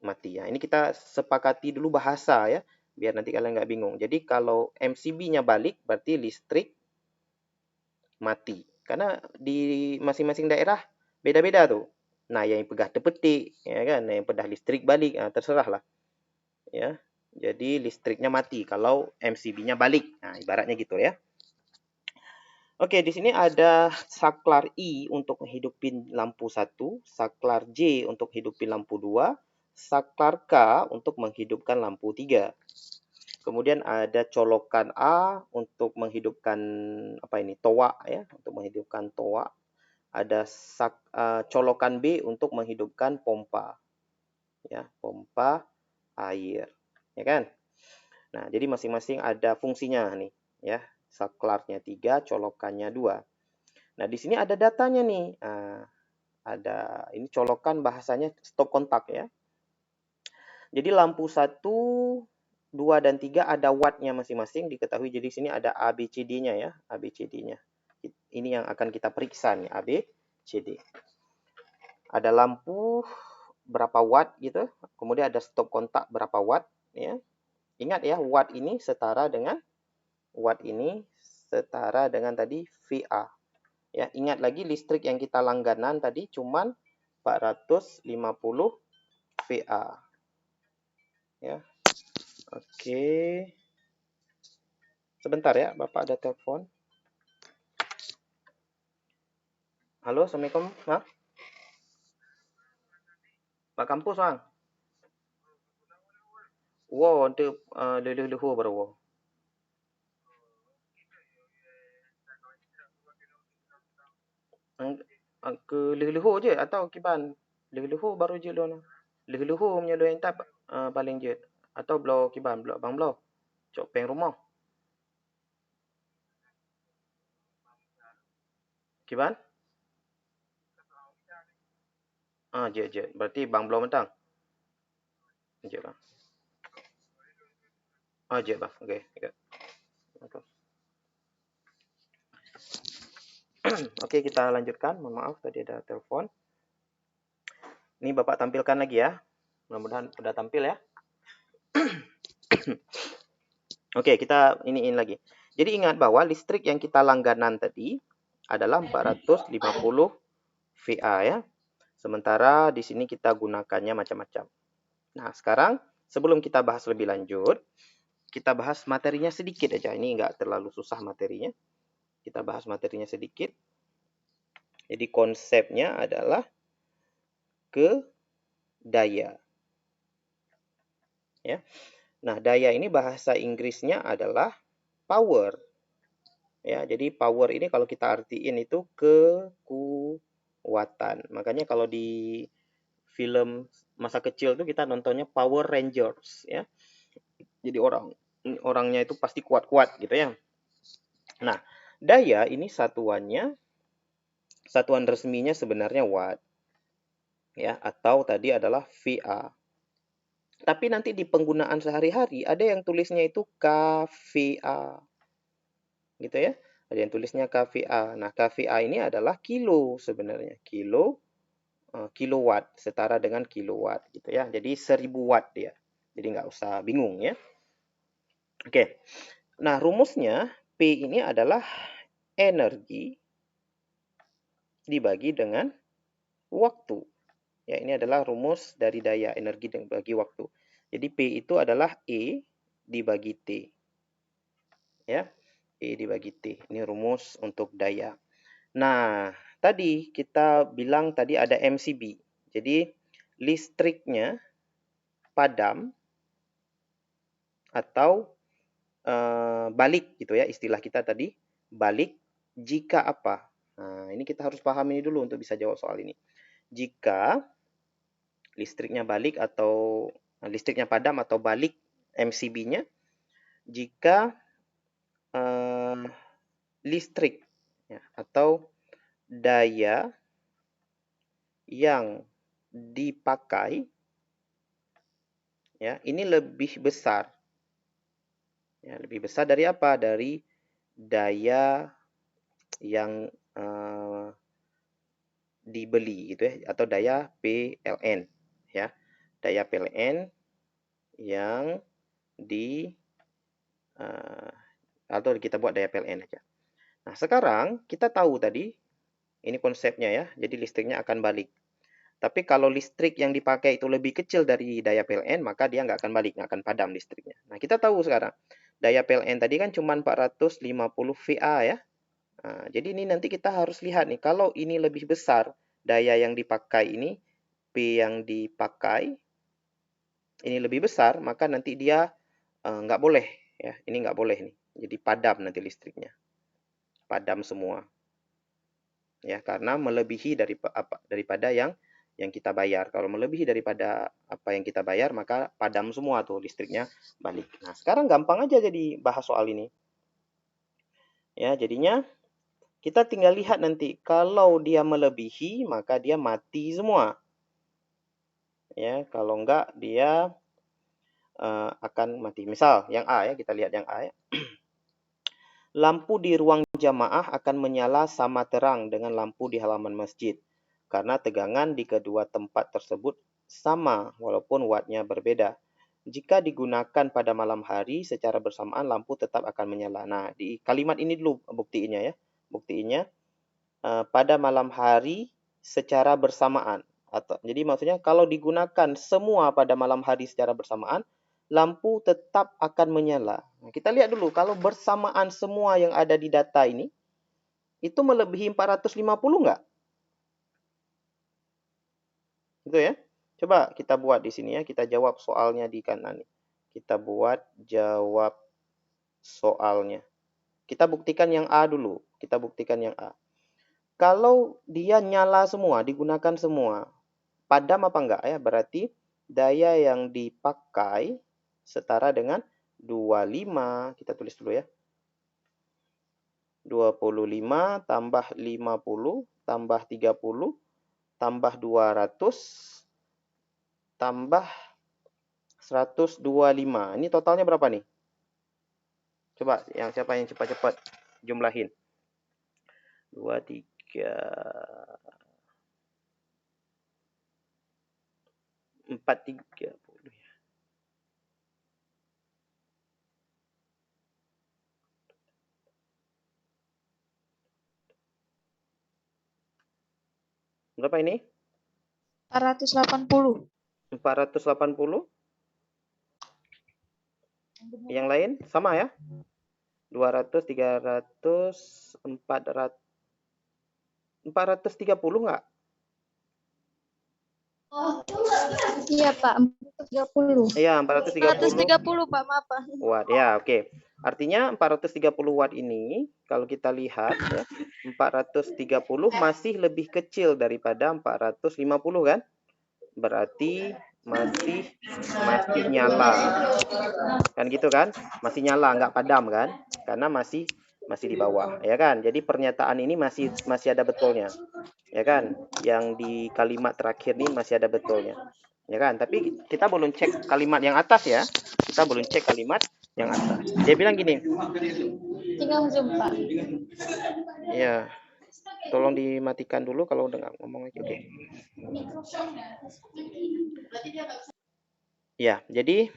mati ya. Ini kita sepakati dulu bahasa ya, biar nanti kalian nggak bingung. Jadi kalau MCB-nya balik berarti listrik mati. Karena di masing-masing daerah beda-beda tuh. Nah, yang pedah petik ya kan, yang pedah listrik balik, terserah lah. Ya. Jadi listriknya mati kalau MCB-nya balik. Nah, ibaratnya gitu ya. Oke, di sini ada saklar I untuk menghidupin lampu 1, saklar J untuk hidupin lampu 2, saklar K untuk menghidupkan lampu 3. Kemudian ada colokan A untuk menghidupkan apa ini? Toa ya, untuk menghidupkan toa. Ada colokan B untuk menghidupkan pompa. Ya, pompa air. Ya kan? Nah, jadi masing-masing ada fungsinya nih, ya. Saklarnya 3, colokannya 2. Nah, di sini ada datanya nih. Ada ini colokan bahasanya stop kontak ya. Jadi lampu 1 2 dan 3 ada wattnya masing-masing diketahui. Jadi sini ada ABCD-nya ya, ABCD-nya. Ini yang akan kita periksa nih, ABCD. Ada lampu berapa watt gitu, kemudian ada stop kontak berapa watt ya. Ingat ya, watt ini setara dengan tadi VA. Ya, ingat lagi listrik yang kita langganan tadi cuman 450 VA. Ya. Oke. Sebentar ya, Bapak ada telepon. Halo, Assalamualaikum, Pak. Pak kampus, Bang. Wow, untuk leluhur baru. Wow. Ke leluhur je atau kiban? Leluhur baru je lo. Leluhur punya lo yang tak paling je. Atau belau kiban, belau bang belau. Cok peng rumah. Kiban? Je. Berarti bang belau mentang. Je bang. Je bang. Okey. Oke, kita lanjutkan. Mohon maaf tadi ada telepon. Ini Bapak tampilkan lagi ya. Mudah-mudahan sudah tampil ya. Oke, kita iniin lagi. Jadi ingat bahwa listrik yang kita langganan tadi adalah 450 VA ya. Sementara di sini kita gunakannya macam-macam. Nah, sekarang sebelum kita bahas lebih lanjut, kita bahas materinya sedikit aja. Ini enggak terlalu susah materinya. Kita bahas materinya sedikit. Jadi konsepnya adalah ke daya. Ya. Nah, daya ini bahasa Inggrisnya adalah power. Ya, jadi power ini kalau kita artiin itu kekuatan. Makanya kalau di film masa kecil tuh kita nontonnya Power Rangers ya. Jadi orangnya itu pasti kuat-kuat gitu ya. Nah, daya ini satuan resminya sebenarnya watt. Ya, atau tadi adalah VA. Tapi nanti di penggunaan sehari-hari ada yang tulisnya itu kVA. Gitu ya. Ada yang tulisnya kVA. Nah, kVA ini adalah kilo sebenarnya. Kilowatt setara dengan kilowatt gitu ya. Jadi 1000 watt dia. Jadi nggak usah bingung ya. Oke. Nah, rumusnya P ini adalah energi dibagi dengan waktu. Ya, ini adalah rumus dari daya, energi dibagi waktu. Jadi P itu adalah E dibagi T. Ya. E dibagi T. Ini rumus untuk daya. Nah, tadi kita bilang tadi ada MCB. Jadi listriknya padam atau balik gitu ya, istilah kita tadi balik jika apa. Nah, ini kita harus paham ini dulu untuk bisa jawab soal ini. Jika listriknya balik atau listriknya padam atau balik MCB-nya jika listrik ya, atau daya yang dipakai ya ini lebih besar. Ya, lebih besar dari apa? Dari daya yang dibeli gitu ya, atau daya PLN ya. Daya PLN yang atau kita buat daya PLN aja. Nah, sekarang kita tahu tadi ini konsepnya ya. Jadi listriknya akan balik. Tapi kalau listrik yang dipakai itu lebih kecil dari daya PLN, maka dia nggak akan balik, nggak akan padam listriknya. Nah, kita tahu sekarang, daya PLN tadi kan cuma 450 VA ya. Nah, jadi ini nanti kita harus lihat nih, kalau ini lebih besar, daya yang dipakai ini, P yang dipakai, ini lebih besar, maka nanti dia nggak boleh. Ya, ini nggak boleh nih. Jadi padam nanti listriknya. Padam semua. Ya, karena melebihi daripada yang kita bayar. Kalau melebihi daripada apa yang kita bayar, maka padam semua tuh listriknya balik. Nah, sekarang gampang aja jadi bahas soal ini. Ya, jadinya kita tinggal lihat nanti. Kalau dia melebihi, maka dia mati semua. Ya, kalau enggak dia akan mati. Misal yang A ya, kita lihat yang A ya. Lampu di ruang jamaah akan menyala sama terang dengan lampu di halaman masjid karena tegangan di kedua tempat tersebut sama walaupun wattnya berbeda. Jika digunakan pada malam hari secara bersamaan lampu tetap akan menyala. Nah, di kalimat ini dulu buktiinnya ya. Buktiinnya pada malam hari secara bersamaan. Jadi maksudnya kalau digunakan semua pada malam hari secara bersamaan, lampu tetap akan menyala. Nah, kita lihat dulu, kalau bersamaan semua yang ada di data ini, itu melebihi 450 nggak? Gitu ya. Coba kita buat di sini ya, kita jawab soalnya di kanan. Kita buat jawab soalnya. Kita buktikan yang A dulu. Kita buktikan yang A. Kalau dia nyala semua, digunakan semua, padam apa enggak ya? Berarti daya yang dipakai setara dengan 25, kita tulis dulu ya. 25 tambah 50 tambah 30 tambah 200 tambah 125. Ini totalnya berapa nih? Coba siapa yang cepat-cepat jumlahin. 2, 3, 4, 30. Berapa ini? 480. 480. Yang lain sama ya? 200, 300, 400. 430 nggak? Iya, Pak. 430. Iya, 430 430, Pak. Maaf, Pak. watt. Ya, oke. Artinya 430 watt ini, kalau kita lihat ya, 430 masih lebih kecil daripada 450 kan? Berarti masih nyala. Kan gitu kan? Masih nyala, nggak padam kan? Karena masih di bawah, ya kan? Jadi pernyataan ini masih ada betulnya. Ya kan? Yang di kalimat terakhir ini masih ada betulnya. Ya kan? Tapi kita belum cek kalimat yang atas ya. Kita belum cek kalimat yang atas. Dia bilang gini. Tinggal zoom, Pak. Ya. Tolong dimatikan dulu kalau udah nggak ngomong lagi. Oke. Ya, jadi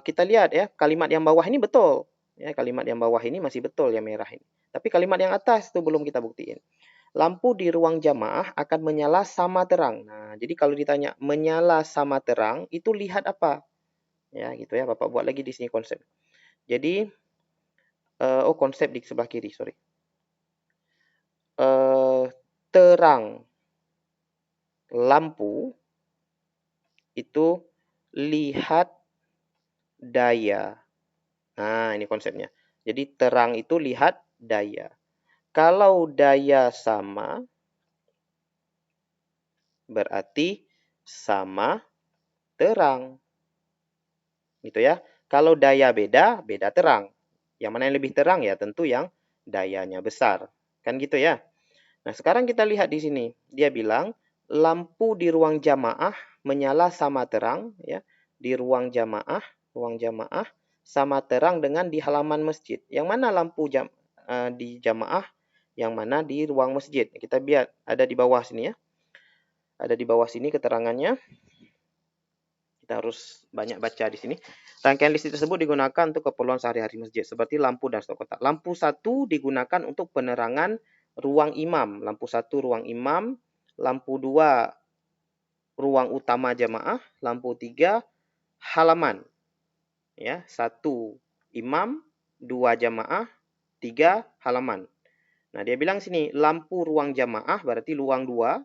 kita lihat ya, kalimat yang bawah ini betul. Ya, kalimat yang bawah ini masih betul yang merah ini. Tapi kalimat yang atas itu belum kita buktiin. Lampu di ruang jamaah akan menyala sama terang. Nah, jadi kalau ditanya menyala sama terang, itu lihat apa? Ya, gitu ya. Bapak buat lagi di sini konsep. Jadi, konsep di sebelah kiri, sorry. Terang lampu itu lihat daya. Nah, ini konsepnya. Jadi, terang itu lihat daya. Kalau daya sama, berarti sama terang. Gitu ya. Kalau daya beda, beda terang. Yang mana yang lebih terang ya tentu yang dayanya besar. Kan gitu ya. Nah, sekarang kita lihat di sini. Dia bilang lampu di ruang jamaah menyala sama terang ya. Di ruang jamaah sama terang dengan di halaman masjid. Yang mana lampu di jamaah, yang mana di ruang masjid. Kita lihat ada di bawah sini ya. Ada di bawah sini keterangannya. Kita harus banyak baca di sini. Rangkaian listrik tersebut digunakan untuk keperluan sehari-hari masjid seperti lampu dan stok kotak. Lampu 1 digunakan untuk penerangan ruang imam. Lampu 1 ruang imam, lampu 2 ruang utama jamaah, lampu 3 halaman. Ya, 1 imam, 2 jamaah, 3 halaman. Nah, dia bilang sini lampu ruang jamaah berarti ruang 2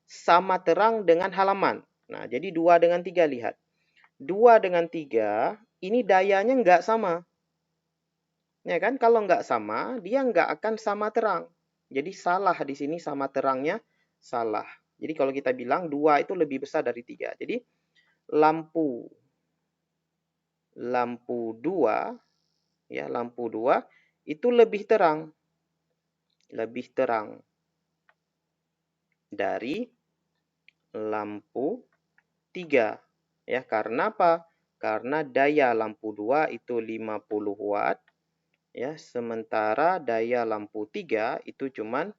sama terang dengan halaman. Nah, jadi 2 dengan 3 lihat. 2 dengan 3, ini dayanya nggak sama. Ya kan? Kalau nggak sama, dia nggak akan sama terang. Jadi salah di sini sama terangnya salah. Jadi kalau kita bilang 2 itu lebih besar dari 3. Jadi lampu 2 ya, lampu 2 itu lebih terang. Lebih terang dari lampu 3. Ya, karena apa? Karena daya lampu 2 itu 50 watt. Ya, sementara daya lampu 3 itu cuman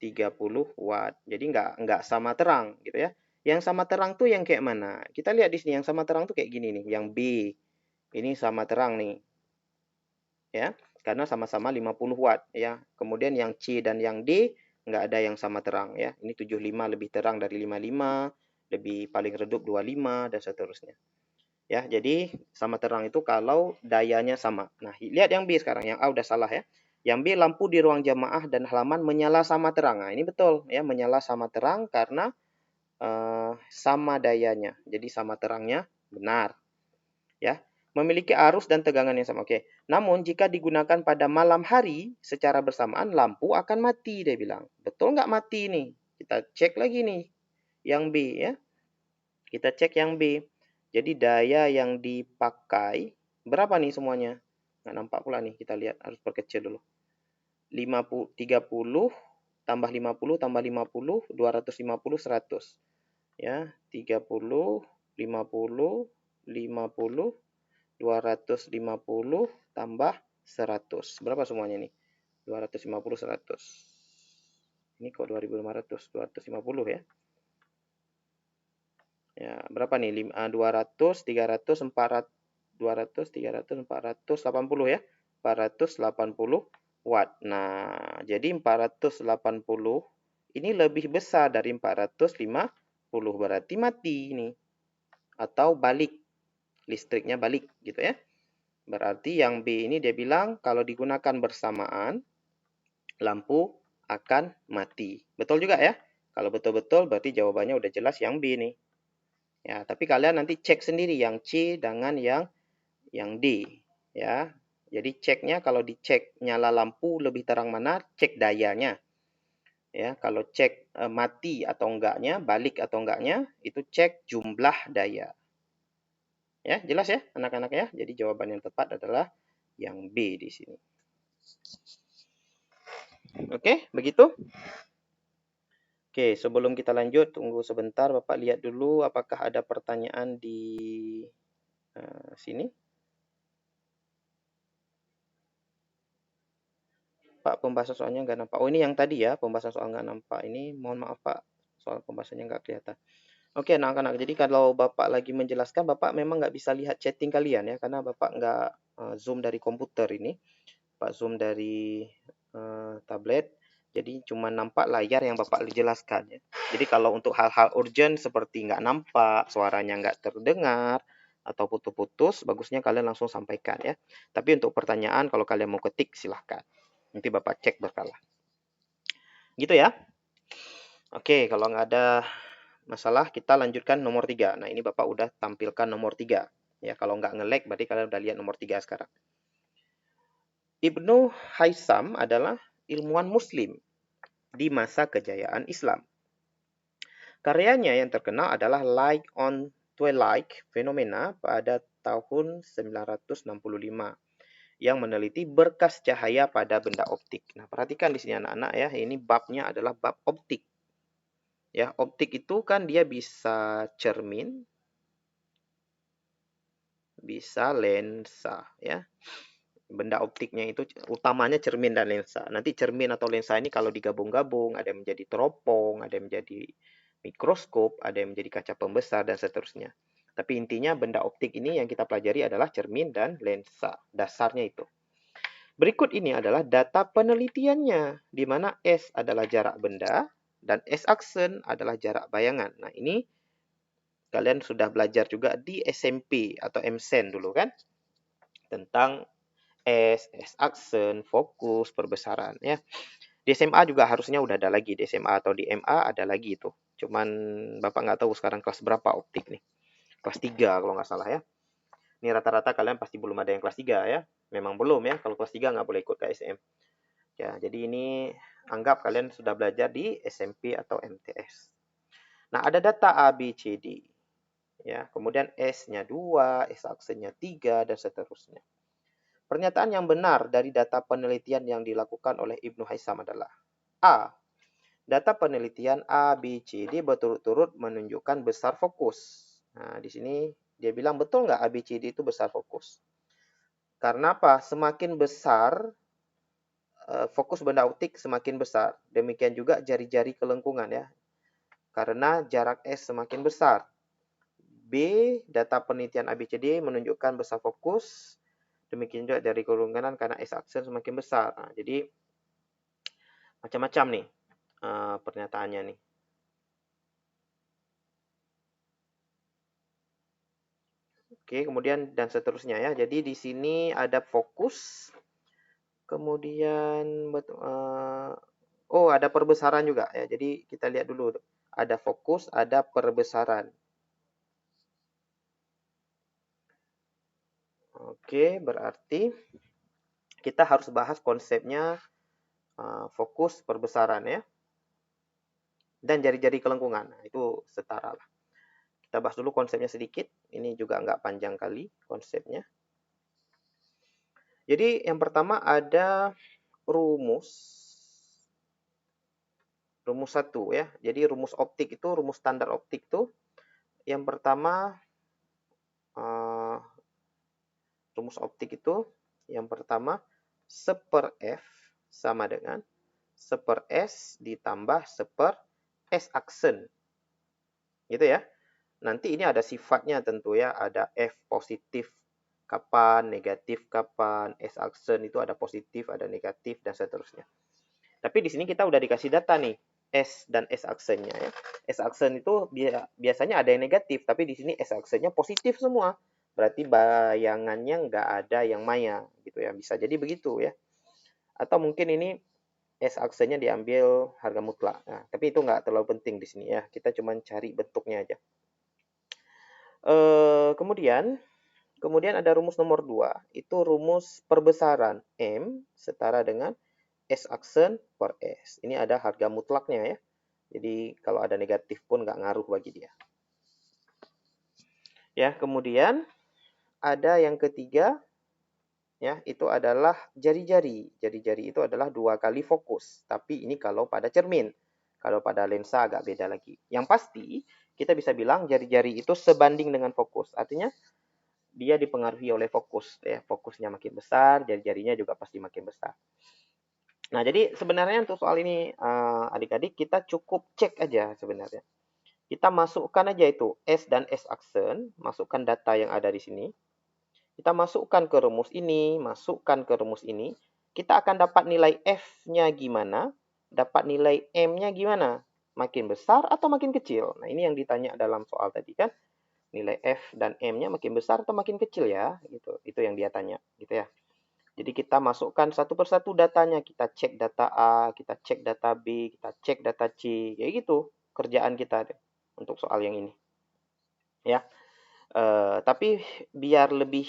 30 watt. Jadi nggak sama terang gitu ya. Yang sama terang tuh yang kayak mana? Kita lihat di sini yang sama terang tuh kayak gini nih, yang B. Ini sama terang nih. Ya, karena sama-sama 50 watt ya. Kemudian yang C dan yang D nggak ada yang sama terang ya. Ini 75 lebih terang dari 55, lebih paling redup 25 dan seterusnya. Ya, jadi sama terang itu kalau dayanya sama. Nah, lihat yang B sekarang. Yang A udah salah ya. Yang B, lampu di ruang jamaah dan halaman menyala sama terang. Nah, ini betul ya, menyala sama terang karena sama dayanya. Jadi sama terangnya benar. Ya. Memiliki arus dan tegangan yang sama. Oke. Namun jika digunakan pada malam hari secara bersamaan, lampu akan mati, dia bilang. Betul nggak mati nih? Kita cek lagi nih yang B ya. Kita cek yang B. Jadi daya yang dipakai berapa nih semuanya? Nggak nampak pula nih, kita lihat, harus perkecil dulu. 30 tambah 50 tambah 50, 250, 100. Ya, 30, 50, 50, 250 tambah 100. Berapa semuanya nih? 250, 100. Ini kok 2500, 250 ya. Ya, berapa nih? 200, 300, 400, 200, 300, 480 ya. 480 watt. Nah, jadi 480 ini lebih besar dari 450. Berarti mati ini. Atau balik. Listriknya balik gitu ya. Berarti yang B ini dia bilang kalau digunakan bersamaan, lampu akan mati. Betul juga ya? Kalau betul-betul berarti jawabannya udah jelas yang B nih. Ya, tapi kalian nanti cek sendiri yang C dengan yang D ya. Jadi ceknya kalau dicek nyala lampu lebih terang mana, cek dayanya. Ya, kalau cek mati atau enggaknya, balik atau enggaknya, itu cek jumlah daya. Ya, jelas ya anak-anak ya. Jadi jawaban yang tepat adalah yang B di sini. Oke, begitu? Oke, sebelum kita lanjut, tunggu sebentar. Bapak lihat dulu apakah ada pertanyaan di sini. Pak, pembahasan soalnya nggak nampak. Oh, ini yang tadi ya, pembahasan soal nggak nampak. Ini mohon maaf Pak, soal pembahasannya nggak kelihatan. Oke, anak-anak. Jadi kalau Bapak lagi menjelaskan, Bapak memang nggak bisa lihat chatting kalian ya, karena Bapak nggak Zoom dari komputer ini. Pak Zoom dari tablet. Jadi cuma nampak layar yang Bapak jelaskan ya. Jadi kalau untuk hal-hal urgent seperti nggak nampak, suaranya nggak terdengar, atau putus-putus, bagusnya kalian langsung sampaikan ya. Tapi untuk pertanyaan, kalau kalian mau ketik, silahkan. Nanti Bapak cek berkala. Gitu ya. Oke, kalau nggak ada masalah, kita lanjutkan nomor 3. Nah, ini Bapak udah tampilkan nomor 3. Ya, kalau nggak nge-lag, berarti kalian udah lihat nomor 3 sekarang. Ibnu Haisam adalah ilmuwan muslim di masa kejayaan Islam. Karyanya yang terkenal adalah Light on Twilight Phenomena pada tahun 965 yang meneliti berkas cahaya pada benda optik. Nah, perhatikan di sini anak-anak ya, ini babnya adalah bab optik. Ya, optik itu kan dia bisa cermin, bisa lensa ya. Benda optiknya itu utamanya cermin dan lensa. Nanti cermin atau lensa ini kalau digabung-gabung ada yang menjadi teropong, ada yang menjadi mikroskop, ada yang menjadi kaca pembesar dan seterusnya. Tapi intinya benda optik ini yang kita pelajari adalah cermin dan lensa. Dasarnya itu. Berikut ini adalah data penelitiannya, di mana S adalah jarak benda dan S aksen adalah jarak bayangan. Nah, ini kalian sudah belajar juga di SMP atau MSen dulu kan? Tentang S aksen, fokus, perbesaran ya. Di SMA juga harusnya udah ada lagi, di SMA atau di MA ada lagi itu. Cuman Bapak nggak tahu sekarang kelas berapa optik nih. Kelas 3 kalau nggak salah ya. Ini rata-rata kalian pasti belum ada yang kelas 3 ya. Memang belum ya, kalau kelas 3 nggak boleh ikut KSM. Ya, jadi ini anggap kalian sudah belajar di SMP atau MTS. Nah, ada data A, B, C, D. Ya, kemudian S-nya 2, S aksennya 3, dan seterusnya. Pernyataan yang benar dari data penelitian yang dilakukan oleh Ibnu Haisam adalah A. Data penelitian A, B, C, D berturut-turut menunjukkan besar fokus. Nah, di sini Dia bilang, betul nggak ABCD itu besar fokus? Karena apa? Semakin besar fokus benda optik semakin besar. Demikian juga jari-jari kelengkungan ya. Karena jarak S semakin besar. B, data penelitian ABCD menunjukkan besar fokus. Demikian juga dari kelengkungan karena S aksen semakin besar. Nah, jadi macam-macam nih pernyataannya nih. Oke, kemudian dan seterusnya ya. Jadi di sini ada fokus. Kemudian oh, ada perbesaran juga ya. Jadi kita lihat dulu. Ada fokus, ada perbesaran. Oke, berarti kita harus bahas konsepnya fokus perbesaran ya. Dan jari-jari kelengkungan. Nah, itu setara lah. Kita bahas dulu konsepnya sedikit. Ini juga nggak panjang kali konsepnya. Jadi yang pertama ada rumus 1 ya. Jadi rumus optik itu, rumus standar optik itu yang pertama rumus optik itu yang pertama 1/F sama dengan 1/S ditambah 1/S aksen. Gitu ya. Nanti ini ada sifatnya tentu ya, ada F positif kapan, negatif kapan, S aksen itu ada positif, ada negatif dan seterusnya. Tapi di sini kita udah dikasih data nih, S dan S aksennya ya. S aksen itu biasanya ada yang negatif, tapi di sini S aksennya positif semua. Berarti bayangannya nggak ada yang maya gitu ya. Bisa jadi begitu ya. Atau mungkin ini S aksennya diambil harga mutlak. Nah, tapi itu nggak terlalu penting di sini ya. Kita cuma cari bentuknya aja. Kemudian ada rumus nomor 2, itu rumus perbesaran M setara dengan S aksen per S. Ini ada harga mutlaknya ya. Jadi kalau ada negatif pun nggak ngaruh bagi dia. Ya, kemudian ada yang ketiga, ya itu adalah jari-jari. Jari-jari itu adalah 2 kali fokus. Tapi ini kalau pada cermin. Kalau pada lensa agak beda lagi. Yang pasti, kita bisa bilang jari-jari itu sebanding dengan fokus. Artinya, dia dipengaruhi oleh fokus. Ya, fokusnya makin besar, jari-jarinya juga pasti makin besar. Nah, jadi sebenarnya untuk soal ini, adik-adik, kita cukup cek aja sebenarnya. Kita masukkan aja itu S dan S aksen, masukkan data yang ada di sini. Kita masukkan ke rumus ini, masukkan ke rumus ini. Kita akan dapat nilai F-nya gimana, dapat nilai M-nya gimana. Makin besar atau makin kecil. Nah, ini yang ditanya dalam soal tadi kan. Nilai F dan M-nya makin besar atau makin kecil ya. Gitu. Itu yang dia tanya. Gitu ya. Jadi kita masukkan satu persatu datanya. Kita cek data A, kita cek data B, kita cek data C. Kayak gitu kerjaan kita untuk soal yang ini. Ya. Tapi biar lebih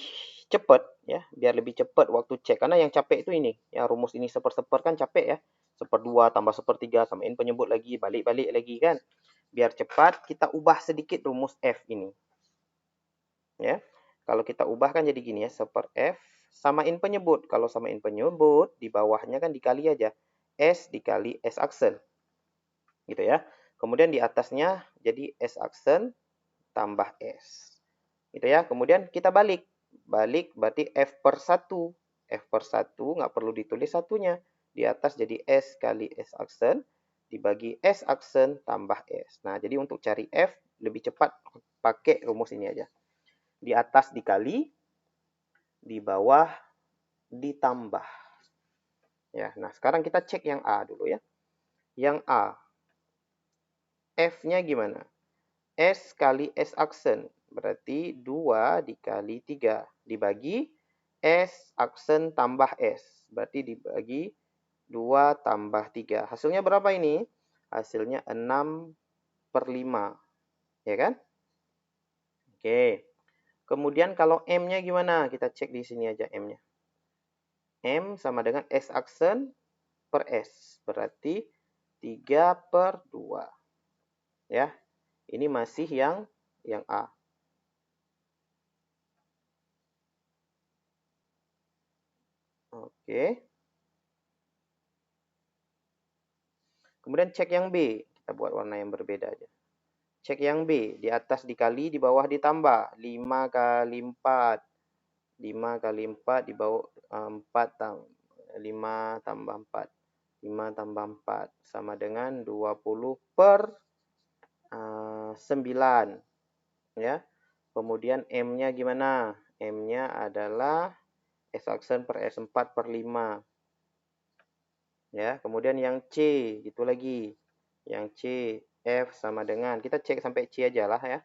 cepat ya, biar lebih cepat waktu cek, karena yang capek itu ini, ya rumus ini 1/1 kan capek ya, 1/2 tambah 1/3 samain penyebut lagi, balik-balik lagi kan. Biar cepat kita ubah sedikit rumus F ini. Ya. Kalau kita ubah kan jadi gini ya, 1/F samain penyebut. Kalau samain penyebut di bawahnya kan dikali aja S dikali S aksen. Gitu ya. Kemudian di atasnya jadi S aksen tambah S. Gitu ya. Kemudian kita balik. Balik berarti F/1. F/1 nggak perlu ditulis satunya. Di atas jadi S kali S aksen dibagi S aksen tambah S. Nah, jadi untuk cari F lebih cepat pakai rumus ini aja. Di atas dikali, di bawah ditambah. Ya, nah sekarang kita cek yang A dulu ya. Yang A. F-nya gimana? S kali S aksen. Berarti 2 dikali 3. Dibagi S aksen tambah S. Berarti dibagi 2 tambah 3. Hasilnya berapa ini? Hasilnya 6/5. Ya kan? Oke. Kemudian kalau M-nya gimana? Kita cek di sini aja M-nya. M sama dengan S aksen per S. Berarti 3/2. Ya. Ini masih yang A. Oke. Kemudian cek yang B. Kita buat warna yang berbeda aja. Cek yang B. Di atas dikali, di bawah ditambah. 5 kali 4. 5 kali 4 di bawah 5 tambah 4. 5 tambah 4 sama dengan 20 per 9. Ya. Kemudian M-nya gimana? M-nya adalah S aksen per S4 per 5. Ya, kemudian yang C, gitu lagi. Yang C, F sama dengan, kita cek sampai C aja lah ya.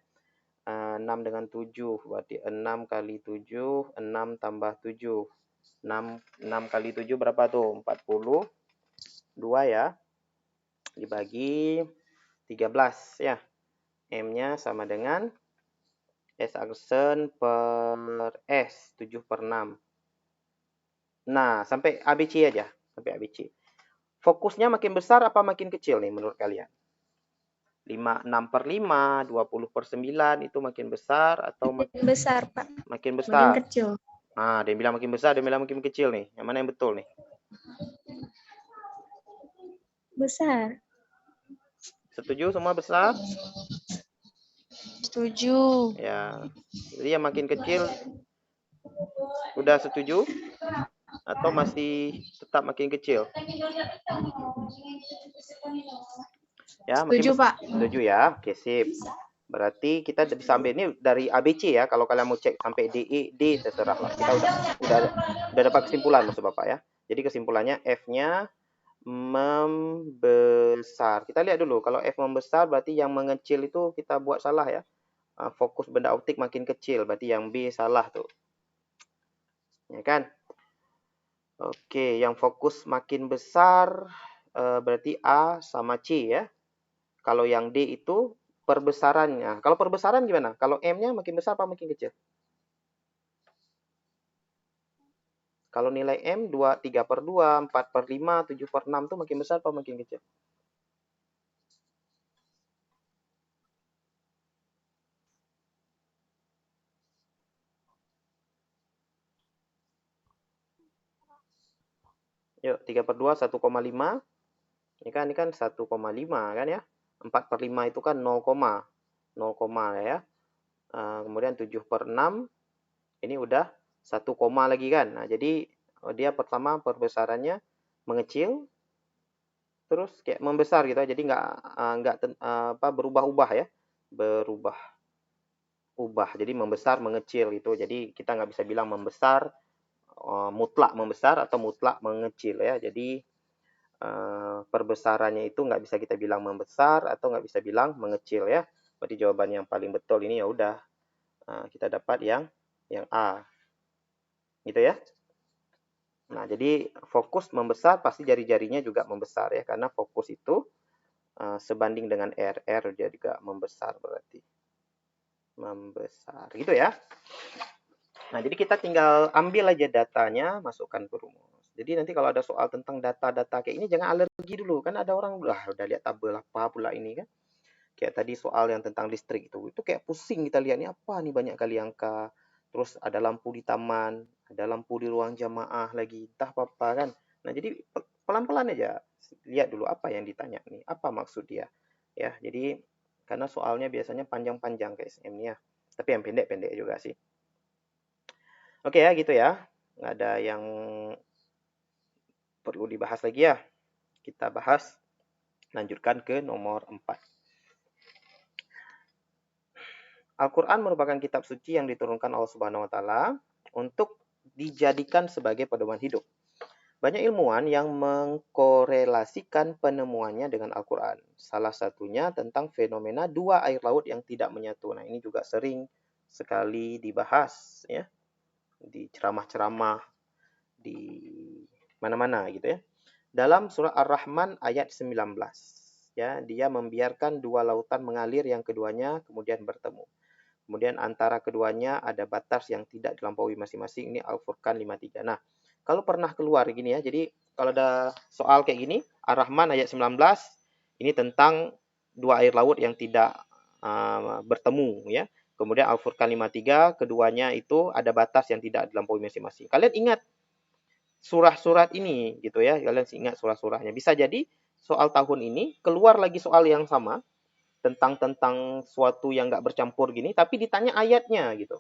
6 dengan 7, berarti 6 kali 7, 6 tambah 7. 6 kali 7 berapa tuh? 42 ya. Dibagi 13 ya. M-nya sama dengan S aksen per S, 7 per 6. Nah, sampai ABC aja. Sampai ABC. Fokusnya makin besar apa makin kecil nih menurut kalian? 6 per 5, 20 per 9 itu makin besar atau makin Besar, Pak. makin Makin besar? kecil. Nah, dia bilang makin besar, dia bilang makin kecil nih. Yang mana yang betul nih? Besar. Setuju semua besar? Setuju. Ya. Jadi yang makin kecil udah setuju? Atau masih tetap makin kecil? Ya, Setuju, Pak. Setuju ya. Oke, sip. Berarti kita bisa ambil ini dari ABC ya. Kalau kalian mau cek sampai DE, D terserah lah. Kita udah dapat kesimpulan maksud Bapak ya. Jadi kesimpulannya F-nya membesar. Kita lihat dulu. Kalau F membesar berarti yang mengecil itu kita buat salah ya. Fokus benda optik makin kecil. Berarti yang B salah tuh. Ya kan? Oke, yang fokus makin besar berarti A sama C ya. Kalau yang D itu perbesarannya. Kalau perbesaran gimana? Kalau M-nya makin besar apa makin kecil? Kalau nilai M 3 per 2, 4 per 5, 7 per 6 itu makin besar apa makin kecil? Yuk, 3 per 2, 1,5. Ini kan 1,5 kan ya. 4 per 5 itu kan 0, ya. Kemudian 7 per 6, ini udah 1, lagi kan. Nah, jadi dia pertama perbesarannya mengecil, terus kayak membesar gitu. Jadi nggak berubah-ubah ya. Berubah-ubah. Jadi membesar, mengecil gitu. Jadi kita nggak bisa bilang membesar, mutlak membesar atau mutlak mengecil ya. Jadi perbesarannya itu nggak bisa kita bilang membesar atau nggak bisa bilang mengecil ya. Berarti jawaban yang paling betul ini ya udah kita dapat yang A. Gitu ya. Nah, jadi fokus membesar pasti jari-jarinya juga membesar ya karena fokus itu sebanding dengan R dia juga membesar berarti. Membesar gitu ya. Nah, jadi kita tinggal ambil aja datanya, masukkan ke rumus. Jadi nanti kalau ada soal tentang data-data kayak ini jangan alergi dulu. Kan ada orang udah lihat tabel apa pula ini kan. Kayak tadi soal yang tentang listrik itu kayak pusing kita lihatnya apa nih banyak kali angka. Terus ada lampu di taman, ada lampu di ruang jamaah lagi, entah apa kan. Nah, jadi pelan-pelan aja lihat dulu apa yang ditanya nih, apa maksud dia. Ya, jadi karena soalnya biasanya panjang-panjang kayak SM nih ya. Tapi yang pendek-pendek juga sih. Oke ya, gitu ya. Nggak ada yang perlu dibahas lagi ya. Kita bahas, lanjutkan ke nomor 4. Al-Quran merupakan kitab suci yang diturunkan Allah Subhanahu wa Ta'ala untuk dijadikan sebagai pedoman hidup. Banyak ilmuwan yang mengkorelasikan penemuannya dengan Al-Quran. Salah satunya tentang fenomena dua air laut yang tidak menyatu. Nah, ini juga sering sekali dibahas ya di ceramah-ceramah di mana-mana gitu ya. Dalam surah Ar-Rahman ayat 19 ya, dia membiarkan dua lautan mengalir yang keduanya kemudian bertemu. Kemudian antara keduanya ada batas yang tidak dilampaui masing-masing. Ini Al-Furqan 53. Nah, kalau pernah keluar gini ya. Jadi kalau ada soal kayak gini, Ar-Rahman ayat 19 ini tentang dua air laut yang tidak bertemu ya. Kemudian Al-Furqan 53 keduanya itu ada batas yang tidak dilampaui masing-masing. Kalian ingat surah-surat ini gitu ya. Kalian ingat surah-surahnya. Bisa jadi soal tahun ini keluar lagi soal yang sama tentang suatu yang nggak bercampur gini, tapi ditanya ayatnya gitu.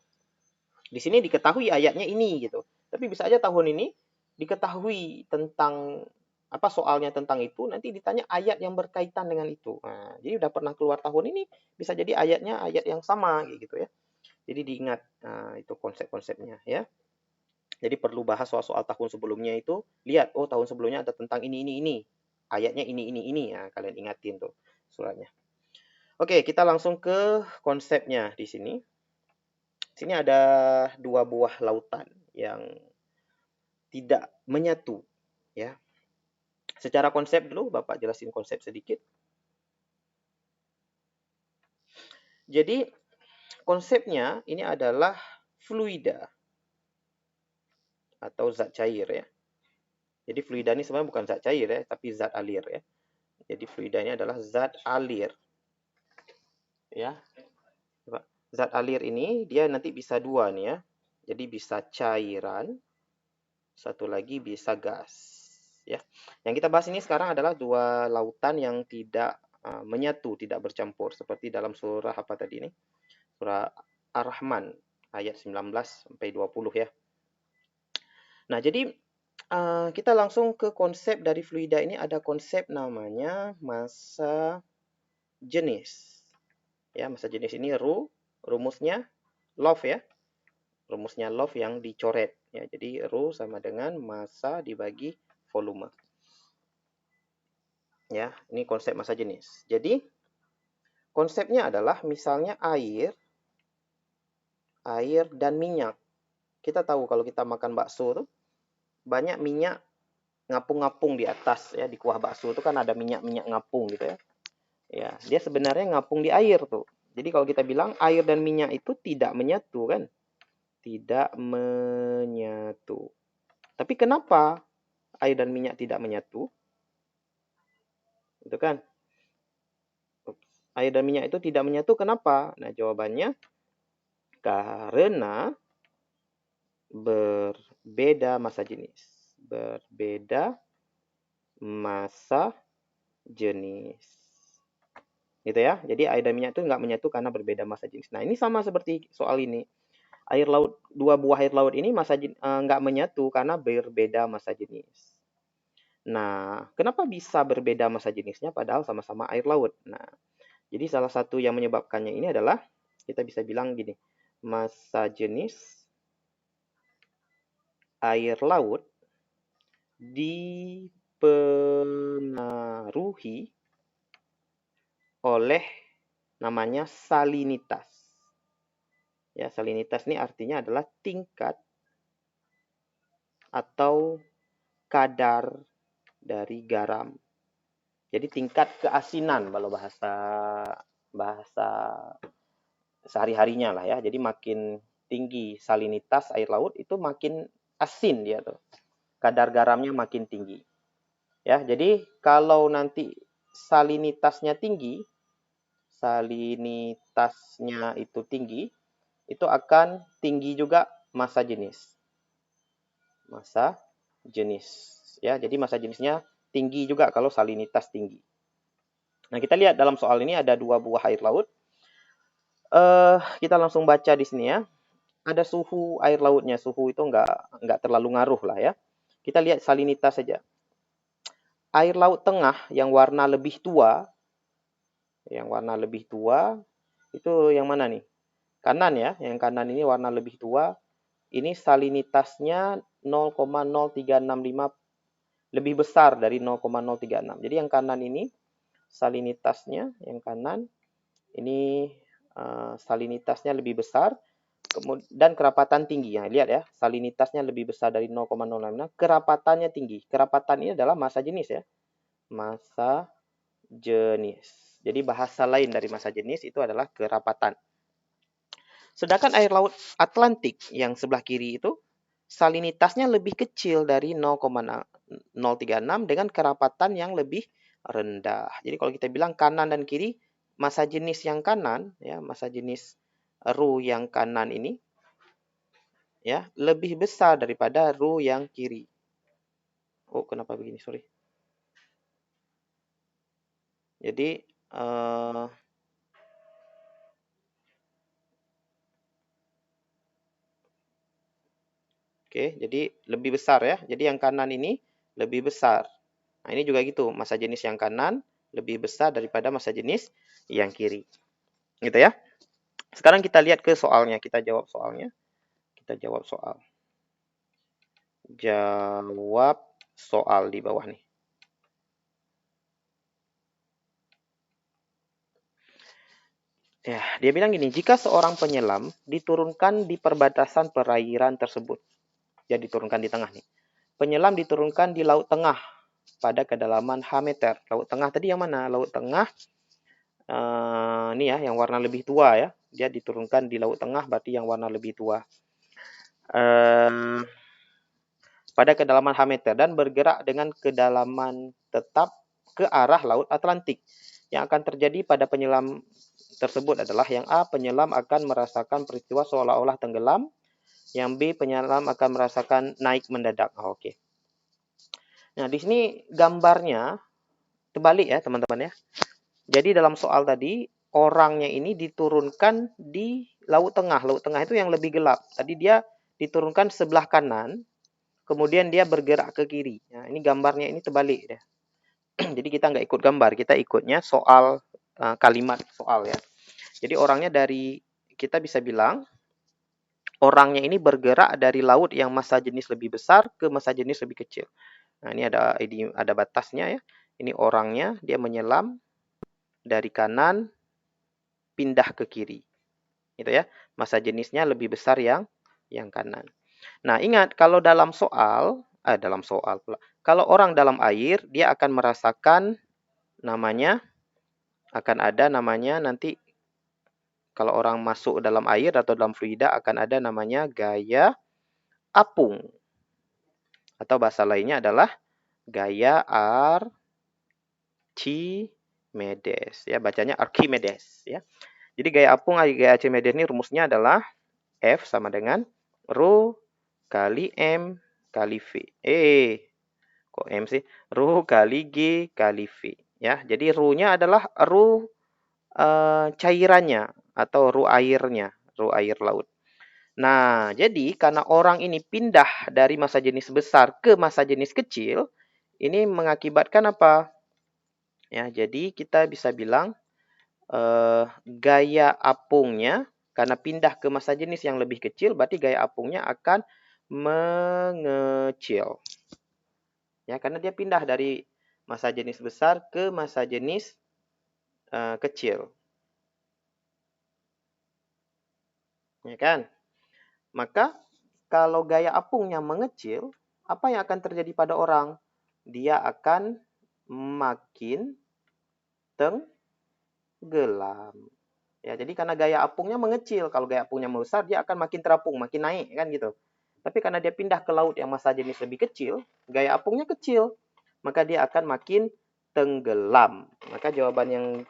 Di sini diketahui ayatnya ini gitu. Tapi bisa aja tahun ini diketahui tentang apa soalnya tentang itu, nanti ditanya ayat yang berkaitan dengan itu. Nah, jadi udah pernah keluar tahun ini, bisa jadi ayatnya ayat yang sama gitu ya. Jadi diingat itu konsep-konsepnya ya. Jadi perlu bahas soal-soal tahun sebelumnya itu, lihat oh tahun sebelumnya ada tentang ini. Ayatnya ini. Ya, kalian ingatin tuh suratnya. Oke, kita langsung ke konsepnya di sini. Sini ada dua buah lautan yang tidak menyatu ya. Secara konsep dulu Bapak jelasin konsep sedikit. Jadi konsepnya ini adalah fluida atau zat cair ya. Jadi fluida ini sebenarnya bukan zat cair ya, tapi zat alir ya. Jadi fluida ini adalah zat alir. Ya. Zat alir ini dia nanti bisa dua nih ya. Jadi bisa cairan, satu lagi bisa gas ya. Yang kita bahas ini sekarang adalah dua lautan yang tidak menyatu, tidak bercampur seperti dalam surah apa tadi ini? Surah Ar-Rahman ayat 19 sampai 20 ya. Nah, jadi kita langsung ke konsep dari fluida ini, ada konsep namanya massa jenis. Ya, massa jenis ini rumusnya love ya. Rumusnya love yang dicoret ya. Jadi Rho sama dengan massa dibagi volume. Ya, ini konsep massa jenis. Jadi konsepnya adalah misalnya air dan minyak. Kita tahu kalau kita makan bakso tuh banyak minyak ngapung-ngapung di atas ya, di kuah bakso itu kan ada minyak-minyak ngapung gitu ya. Ya, dia sebenarnya ngapung di air tuh. Jadi kalau kita bilang air dan minyak itu tidak menyatu kan? Tidak menyatu. Tapi kenapa air dan minyak tidak menyatu? Itu kan? Air dan minyak itu tidak menyatu kenapa? Nah, jawabannya karena berbeda massa jenis. Berbeda massa jenis. Gitu ya. Jadi air dan minyak itu nggak menyatu karena berbeda massa jenis. Nah, ini sama seperti soal ini. Air laut, dua buah air laut ini nggak menyatu karena berbeda massa jenis. Nah, kenapa bisa berbeda massa jenisnya padahal sama-sama air laut? Nah, jadi salah satu yang menyebabkannya ini adalah kita bisa bilang gini, massa jenis air laut dipengaruhi oleh namanya salinitas. Ya, salinitas ini artinya adalah tingkat atau kadar dari garam. Jadi tingkat keasinan kalau bahasa sehari-harinya lah ya. Jadi makin tinggi salinitas air laut itu makin asin dia tuh. Kadar garamnya makin tinggi. Ya, jadi kalau nanti salinitasnya tinggi, itu akan tinggi juga massa jenis. Massa jenis ya. Jadi massa jenisnya tinggi juga kalau salinitas tinggi. Nah, kita lihat dalam soal ini ada dua buah air laut. Kita langsung baca di sini ya. Ada suhu air lautnya. Suhu itu nggak terlalu ngaruh lah ya. Kita lihat salinitas saja. Air laut tengah yang warna lebih tua, itu yang mana nih? Kanan ya, yang kanan ini warna lebih tua. Ini salinitasnya 0,0365 lebih besar dari 0,036. Jadi yang kanan ini salinitasnya, yang kanan ini salinitasnya lebih besar dan kerapatan tinggi. Ya, lihat ya, salinitasnya lebih besar dari 0,066, kerapatannya tinggi. Kerapatan ini adalah massa jenis ya. Massa jenis. Jadi bahasa lain dari massa jenis itu adalah kerapatan. Sedangkan air laut Atlantik yang sebelah kiri itu salinitasnya lebih kecil dari 0,036 dengan kerapatan yang lebih rendah. Jadi kalau kita bilang kanan dan kiri, massa jenis yang kanan ya, massa jenis Rho yang kanan ini ya lebih besar daripada Rho yang kiri. Oh, kenapa begini? Sorry. Jadi Oke, jadi lebih besar ya. Jadi yang kanan ini lebih besar. Nah, ini juga gitu. Massa jenis yang kanan lebih besar daripada massa jenis yang kiri. Gitu ya. Sekarang kita lihat ke soalnya. Kita jawab soalnya. Kita jawab soal. Jawab soal di bawah nih. Ya, dia bilang gini, jika seorang penyelam diturunkan di perbatasan perairan tersebut. Ya, diturunkan di tengah nih. Penyelam diturunkan di laut tengah pada kedalaman H meter. Laut tengah tadi yang mana? Laut tengah ini ya, yang warna lebih tua ya. Dia diturunkan di laut tengah berarti yang warna lebih tua. Pada kedalaman H meter dan bergerak dengan kedalaman tetap ke arah Laut Atlantik. Yang akan terjadi pada penyelam tersebut adalah yang A, penyelam akan merasakan peristiwa seolah-olah tenggelam. Yang B, penyelam akan merasakan naik mendadak. Oke. Nah, di sini gambarnya terbalik ya, teman-teman ya. Jadi dalam soal tadi, orangnya ini diturunkan di Laut Tengah. Laut Tengah itu yang lebih gelap. Tadi dia diturunkan sebelah kanan, kemudian dia bergerak ke kiri. Nah, ini gambarnya ini terbalik deh. Jadi kita nggak ikut gambar, kita ikutnya soal kalimat soal ya. Jadi orangnya dari, kita bisa bilang, orangnya ini bergerak dari laut yang massa jenis lebih besar ke massa jenis lebih kecil. Nah, ini ada batasnya ya. Ini orangnya, dia menyelam dari kanan pindah ke kiri. Gitu ya. Massa jenisnya lebih besar yang kanan. Nah, ingat kalau dalam soal pula. Kalau orang dalam air, dia akan merasakan namanya, akan ada namanya nanti, kalau orang masuk dalam air atau dalam fluida akan ada namanya gaya apung. Atau bahasa lainnya adalah gaya Archimedes. Ya, bacanya Archimedes. Ya. Jadi gaya apung, gaya Archimedes ini rumusnya adalah F sama dengan Rho kali M kali V. Kok M sih? Rho kali G kali V. Ya, jadi Rho-nya adalah Rho cairannya atau Rho airnya, Rho air laut. Nah, jadi karena orang ini pindah dari massa jenis besar ke massa jenis kecil, ini mengakibatkan apa? Ya, jadi kita bisa bilang gaya apungnya, karena pindah ke massa jenis yang lebih kecil, berarti gaya apungnya akan mengecil. Ya, karena dia pindah dari massa jenis besar ke massa jenis kecil. Ya kan? Maka kalau gaya apungnya mengecil, apa yang akan terjadi pada orang? Dia akan makin tenggelam. Ya, jadi karena gaya apungnya mengecil, kalau gaya apungnya membesar, dia akan makin terapung, makin naik kan gitu. Tapi karena dia pindah ke laut yang massa jenis lebih kecil, gaya apungnya kecil, maka dia akan makin tenggelam. Maka jawaban yang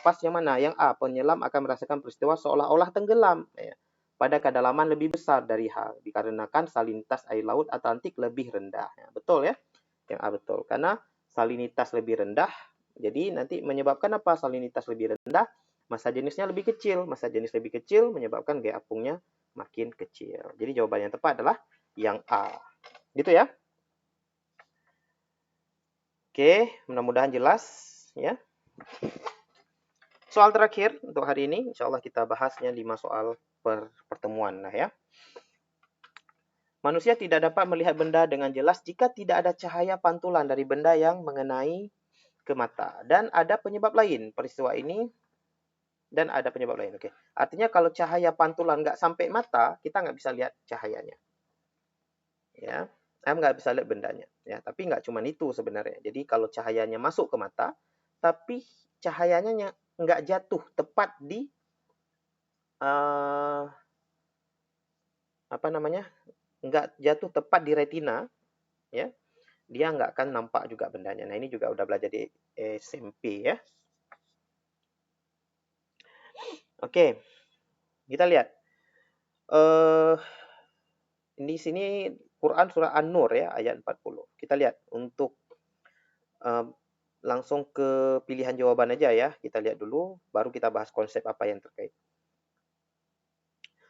pas yang mana? Yang A, penyelam akan merasakan peristiwa seolah-olah tenggelam. Ya, pada kedalaman lebih besar dari H, dikarenakan salinitas air laut Atlantik lebih rendah. Ya, betul ya? Yang A betul. Karena salinitas lebih rendah, jadi nanti menyebabkan apa? Salinitas lebih rendah, massa jenisnya lebih kecil. Massa jenis lebih kecil menyebabkan gaya apungnya makin kecil. Jadi jawaban yang tepat adalah yang A. Gitu ya. Oke, mudah-mudahan jelas ya. Soal terakhir untuk hari ini, insya Allah kita bahasnya 5 soal per pertemuan lah ya. Manusia tidak dapat melihat benda dengan jelas jika tidak ada cahaya pantulan dari benda yang mengenai ke mata. Dan ada penyebab lain peristiwa ini, dan ada penyebab lain. Oke. Artinya kalau cahaya pantulan nggak sampai mata, kita nggak bisa lihat cahayanya. Ya, nggak bisa lihat bendanya. Ya, tapi nggak cuma itu sebenarnya. Jadi kalau cahayanya masuk ke mata, tapi cahayanya nggak jatuh tepat di nggak jatuh tepat di retina, ya, dia nggak akan nampak juga bendanya. Nah, ini juga udah belajar di SMP ya. Oke, kita lihat. Di sini Quran surah An-Nur ya, ayat 40. Kita lihat untuk langsung ke pilihan jawaban aja ya. Kita lihat dulu, baru kita bahas konsep apa yang terkait.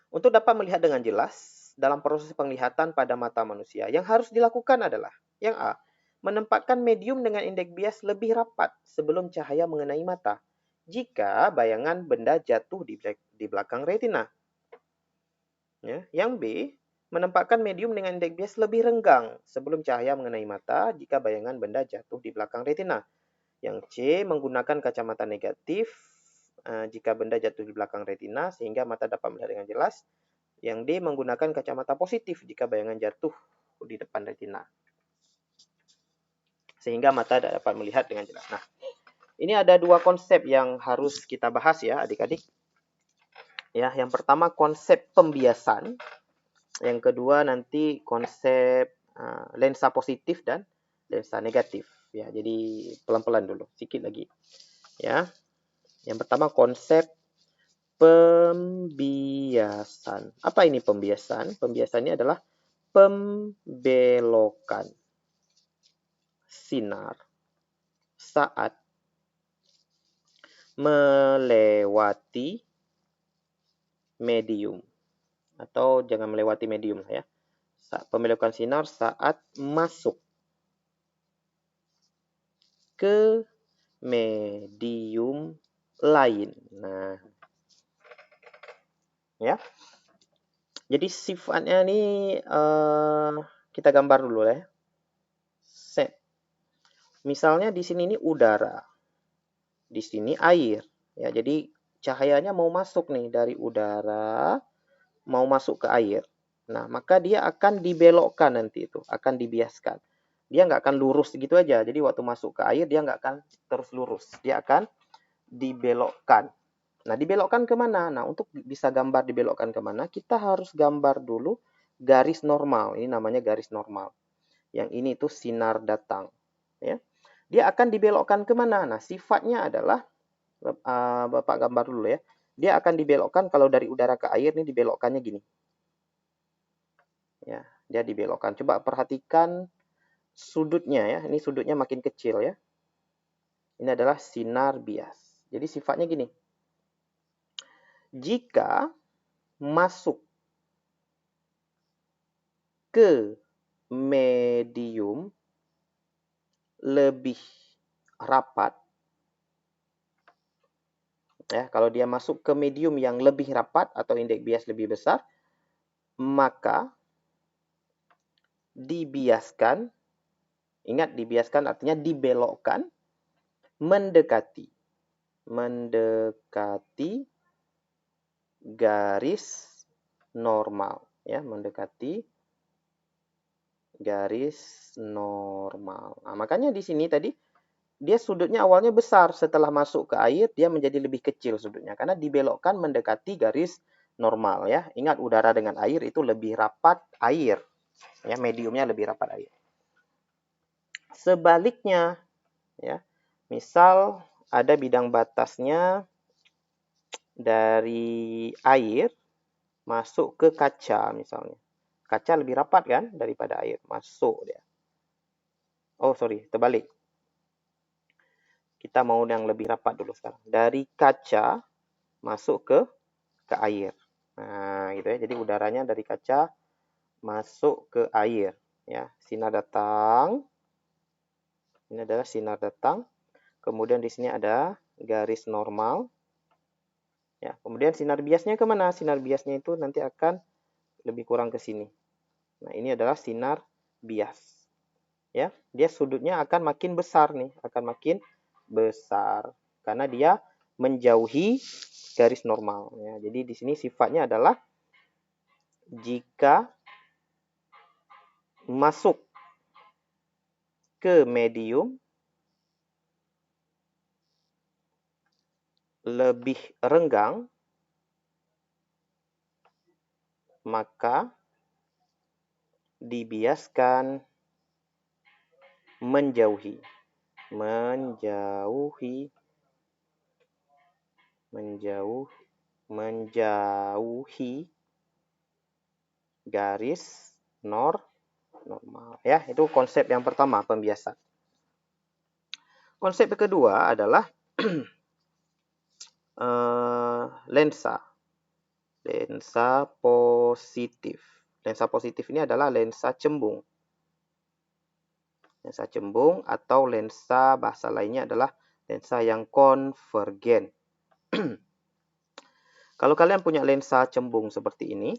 Untuk dapat melihat dengan jelas, dalam proses penglihatan pada mata manusia. Yang harus dilakukan adalah yang A, menempatkan medium dengan indeks bias lebih rapat sebelum cahaya mengenai mata jika bayangan benda jatuh di belakang retina. Ya. Yang B, menempatkan medium dengan indeks bias lebih renggang sebelum cahaya mengenai mata jika bayangan benda jatuh di belakang retina. Yang C, menggunakan kacamata negatif jika benda jatuh di belakang retina sehingga mata dapat melihat dengan jelas. Yang D, menggunakan kacamata positif jika bayangan jatuh di depan retina sehingga mata dapat melihat dengan jelas. Nah, ini ada dua konsep yang harus kita bahas ya adik-adik. Ya, yang pertama konsep pembiasan, yang kedua nanti konsep lensa positif dan lensa negatif. Ya, jadi pelan-pelan dulu, sedikit lagi. Ya, yang pertama konsep pembiasan. Apa ini pembiasan? Pembiasannya adalah pembelokan sinar saat melewati medium, atau jangan melewati medium ya. Pembelokan sinar saat masuk ke medium lain. Nah, ya. Jadi sifatnya ini kita gambar dulu ya. Set. Misalnya di sini ini udara, di sini air. Ya, jadi cahayanya mau masuk nih dari udara, mau masuk ke air. Nah, maka dia akan dibelokkan nanti itu, akan dibiaskan. Dia nggak akan lurus gitu aja. Jadi waktu masuk ke air dia nggak akan terus lurus. Dia akan dibelokkan. Nah, dibelokkan kemana? Nah, untuk bisa gambar dibelokkan kemana, kita harus gambar dulu garis normal. Ini namanya garis normal. Yang ini tuh sinar datang. Ya. Dia akan dibelokkan kemana? Nah, sifatnya adalah, Bapak gambar dulu ya. Dia akan dibelokkan kalau dari udara ke air, ini dibelokkannya gini. Ya, dia dibelokkan. Coba perhatikan sudutnya ya. Ini sudutnya makin kecil ya. Ini adalah sinar bias. Jadi sifatnya gini. Jika masuk ke medium lebih rapat, ya, kalau dia masuk ke medium yang lebih rapat atau indeks bias lebih besar, maka dibiaskan, ingat dibiaskan artinya dibelokkan, mendekati garis normal, ya, mendekati garis normal. Nah, makanya di sini tadi dia sudutnya awalnya besar, setelah masuk ke air dia menjadi lebih kecil sudutnya karena dibelokkan mendekati garis normal ya. Ingat udara dengan air itu lebih rapat air. Ya, mediumnya lebih rapat air. Sebaliknya ya. Misal ada bidang batasnya dari air masuk ke kaca misalnya. Kaca lebih rapat kan daripada air, masuk dia. Oh, sorry, terbalik. Kita mau yang lebih rapat dulu sekarang. Dari kaca masuk ke air. Nah, gitu ya. Jadi udaranya dari kaca masuk ke air, ya. Sinar datang. Ini adalah sinar datang. Kemudian di sini ada garis normal. Ya, kemudian sinar biasnya kemana? Sinar biasnya itu nanti akan lebih kurang ke sini. Nah, ini adalah sinar bias. Ya, dia sudutnya akan makin besar nih, akan makin besar karena dia menjauhi garis normal ya. Jadi di sini sifatnya adalah jika masuk ke medium lebih renggang maka dibiaskan menjauhi garis normal ya. Itu konsep yang pertama, pembiasan. Konsep yang kedua adalah lensa positif. Lensa positif ini adalah lensa cembung. Lensa cembung atau lensa bahasa lainnya adalah lensa yang konvergen. Kalau kalian punya lensa cembung seperti ini,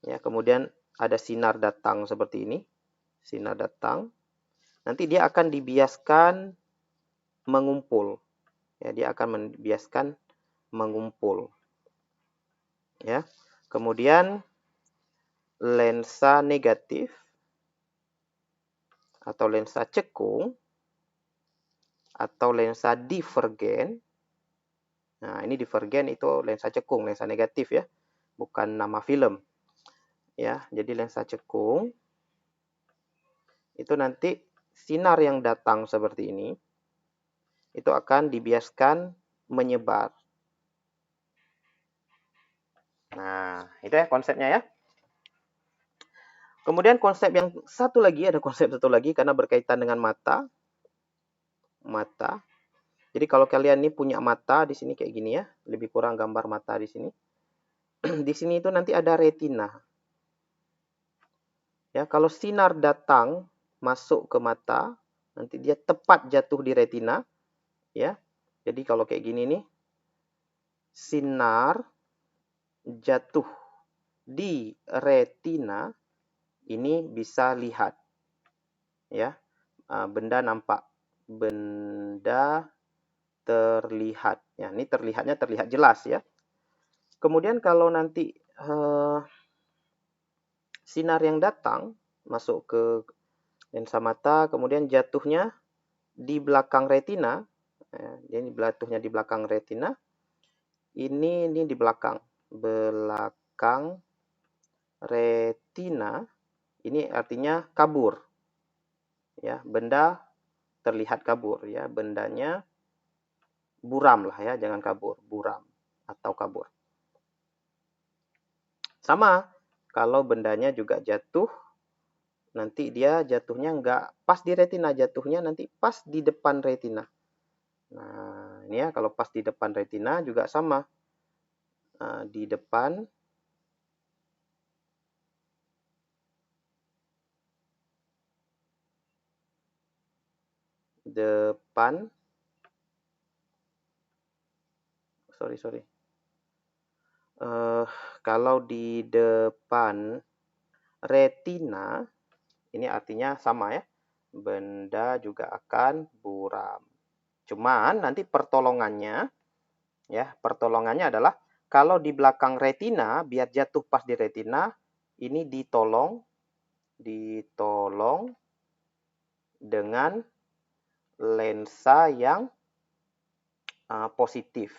ya, kemudian ada sinar datang seperti ini, sinar datang, nanti dia akan dibiaskan mengumpul. Ya, dia akan membiaskan mengumpul. Ya. Kemudian lensa negatif atau lensa cekung atau lensa divergen. Nah, ini divergen itu lensa cekung, lensa negatif ya, bukan nama film. Ya, jadi lensa cekung itu nanti sinar yang datang seperti ini itu akan dibiaskan menyebar. Nah, itu ya konsepnya ya. Kemudian konsep yang satu lagi, ada konsep satu lagi karena berkaitan dengan mata. Mata. Jadi kalau kalian ini punya mata di sini kayak gini ya, lebih kurang gambar mata di sini. Di sini itu nanti ada retina. Ya, kalau sinar datang masuk ke mata, nanti dia tepat jatuh di retina, ya. Jadi kalau kayak gini nih, sinar jatuh di retina, ini bisa lihat, ya. Benda nampak, benda terlihat. Ya, ini terlihatnya terlihat jelas ya. Kemudian kalau nanti sinar yang datang masuk ke lensa mata, kemudian jatuhnya di belakang retina, jadi jatuhnya di belakang retina, ini di belakang retina, ini artinya kabur, ya, benda terlihat kabur, ya, bendanya buram lah ya, jangan kabur, buram atau kabur. Sama, kalau bendanya juga jatuh, nanti dia jatuhnya nggak pas di retina, jatuhnya nanti pas di depan retina. Nah, ini ya, kalau pas di depan retina juga sama. Di depan sorry. Kalau di depan retina, ini artinya sama ya, benda juga akan buram. Cuman nanti pertolongannya, ya, pertolongannya adalah kalau di belakang retina, biar jatuh pas di retina, ini ditolong dengan lensa yang positif.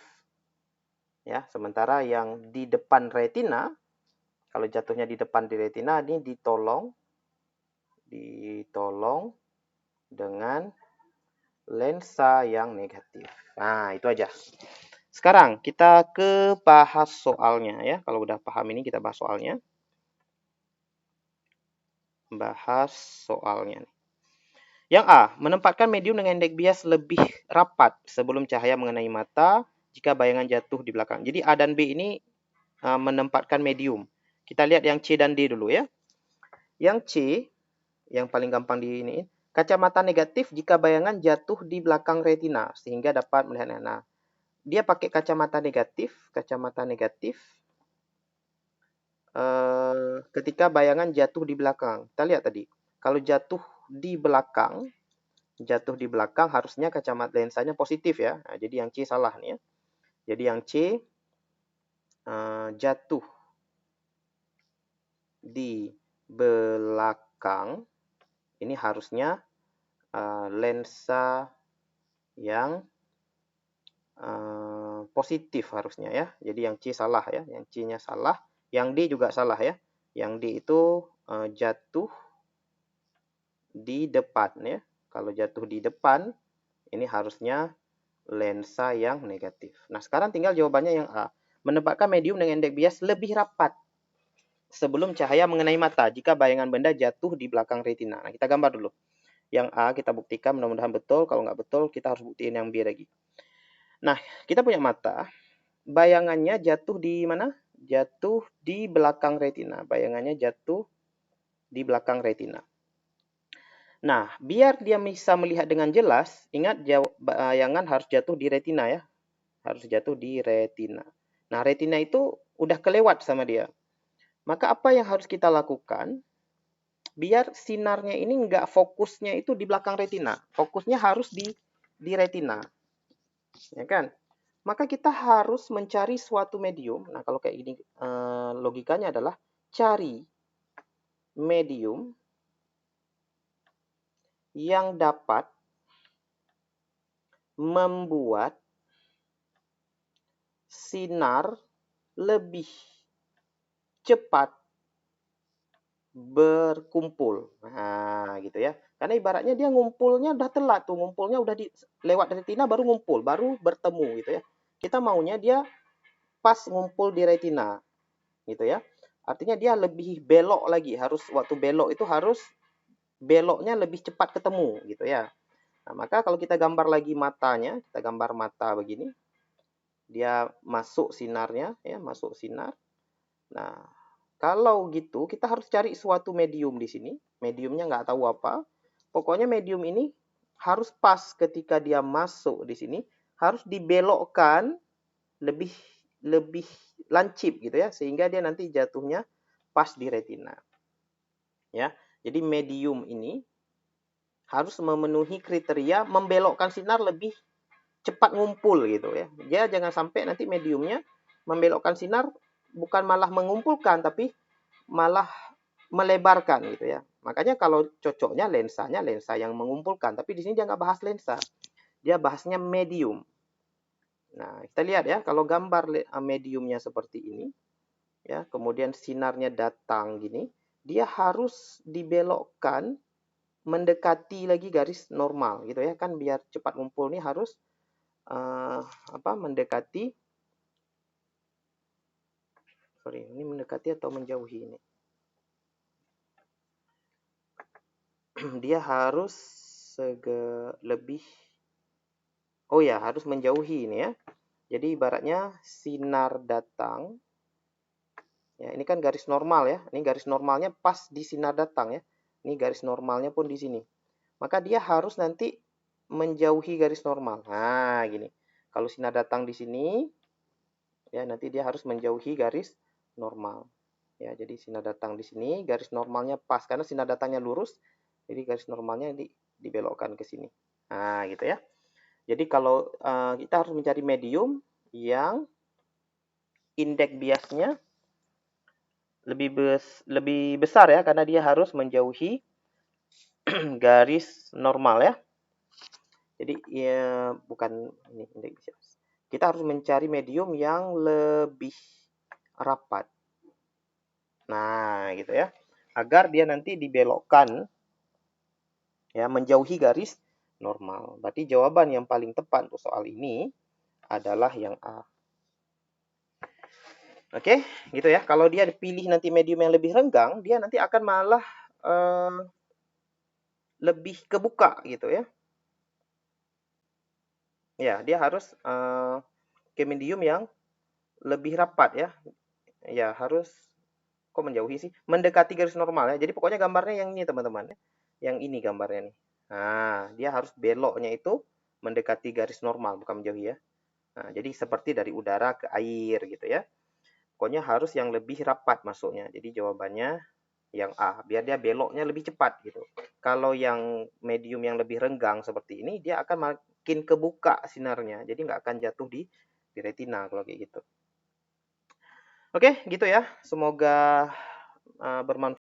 Ya, sementara yang di depan retina, kalau jatuhnya di depan di retina, ini ditolong dengan lensa yang negatif. Nah, itu aja. Sekarang kita ke bahas soalnya ya. Kalau udah paham ini kita bahas soalnya. Yang A, menempatkan medium dengan indeks bias lebih rapat sebelum cahaya mengenai mata jika bayangan jatuh di belakang. Jadi A dan B ini menempatkan medium. Kita lihat yang C dan D dulu ya. Yang C, yang paling gampang di ini, kacamata negatif jika bayangan jatuh di belakang retina sehingga dapat melihatnya. Nah, dia pakai kacamata negatif ketika bayangan jatuh di belakang. Kita lihat tadi, kalau jatuh di belakang harusnya kacamata lensanya positif ya. Nah, jadi yang C salah nih ya. Jadi yang C jatuh di belakang ini harusnya lensa yang positif harusnya ya. Jadi yang C salah ya, yang C-nya salah, yang D juga salah ya. Yang D itu jatuh di depan ya. Kalau jatuh di depan ini harusnya lensa yang negatif. Nah, sekarang tinggal jawabannya yang A. Menempatkan medium dengan indeks bias lebih rapat sebelum cahaya mengenai mata jika bayangan benda jatuh di belakang retina. Nah, kita gambar dulu. Yang A kita buktikan, mudah-mudahan betul. Kalau nggak betul, kita harus buktiin yang B lagi. Nah, kita punya mata. Bayangannya jatuh di mana? jatuh di belakang retina. Bayangannya jatuh di belakang retina. Nah, biar dia bisa melihat dengan jelas, ingat bayangan harus jatuh di retina ya. Harus jatuh di retina. Nah, retina itu udah kelewat sama dia. Maka apa yang harus kita lakukan? Biar sinarnya ini nggak fokusnya itu di belakang retina. Fokusnya harus di retina. Ya kan? Maka kita harus mencari suatu medium. Nah, kalau kayak gini logikanya adalah cari medium yang dapat membuat sinar lebih cepat berkumpul. Nah, gitu ya. Karena ibaratnya dia ngumpulnya udah telat tuh, ngumpulnya udah lewat retina baru ngumpul, baru bertemu gitu ya. Kita maunya dia pas ngumpul di retina. Gitu ya. Artinya dia lebih belok lagi, harus waktu belok itu harus beloknya lebih cepat ketemu gitu ya. Nah, maka kalau kita gambar lagi matanya, kita gambar mata begini. Dia masuk sinarnya ya, masuk sinar. Nah, kalau gitu kita harus cari suatu medium di sini. Mediumnya nggak tahu apa. Pokoknya medium ini harus pas ketika dia masuk di sini, harus dibelokkan lebih lancip gitu ya, sehingga dia nanti jatuhnya pas di retina. Ya. Jadi medium ini harus memenuhi kriteria membelokkan sinar lebih cepat ngumpul gitu ya. Dia jangan sampai nanti mediumnya membelokkan sinar bukan malah mengumpulkan tapi malah melebarkan gitu ya. Makanya kalau cocoknya lensanya lensa yang mengumpulkan, tapi di sini dia nggak bahas lensa. Dia bahasnya medium. Nah, kita lihat ya, kalau gambar mediumnya seperti ini ya, kemudian sinarnya datang gini, dia harus dibelokkan mendekati lagi garis normal gitu ya, kan biar cepat ngumpul nih harus mendekati, ini mendekati atau menjauhi ini. Dia harus lebih, harus menjauhi ini ya. Jadi ibaratnya sinar datang, ya ini kan garis normal ya, ini garis normalnya pas di sinar datang ya. Ini garis normalnya pun di sini. Maka dia harus nanti menjauhi garis normal. Nah, gini. Kalau sinar datang di sini, ya nanti dia harus menjauhi garis normal. Ya, jadi sinar datang di sini, garis normalnya pas karena sinar datangnya lurus, jadi garis normalnya dibelokkan ke sini. Nah, gitu ya. Jadi kalau kita harus mencari medium yang indeks biasnya lebih besar ya, karena dia harus menjauhi garis normal ya. Jadi ya bukan ini indeks bias. Kita harus mencari medium yang lebih rapat. Nah, gitu ya. Agar dia nanti dibelokkan ya menjauhi garis normal. Berarti jawaban yang paling tepat untuk soal ini adalah yang A. Oke, gitu ya. Kalau dia pilih nanti medium yang lebih renggang, dia nanti akan malah lebih kebuka gitu ya. Ya, dia harus ke medium yang lebih rapat ya. Ya, harus kok menjauhi sih? Mendekati garis normal ya. Jadi pokoknya gambarnya yang ini teman-teman. Yang ini gambarnya nih. Nah, dia harus beloknya itu mendekati garis normal, bukan menjauhi ya. Nah, jadi seperti dari udara ke air gitu ya. Pokoknya harus yang lebih rapat masuknya. Jadi jawabannya yang A, biar dia beloknya lebih cepat gitu. Kalau yang medium yang lebih renggang seperti ini, dia akan makin kebuka sinarnya. Jadi nggak akan jatuh di retina kalau kayak gitu. Oke, gitu ya. Semoga bermanfaat.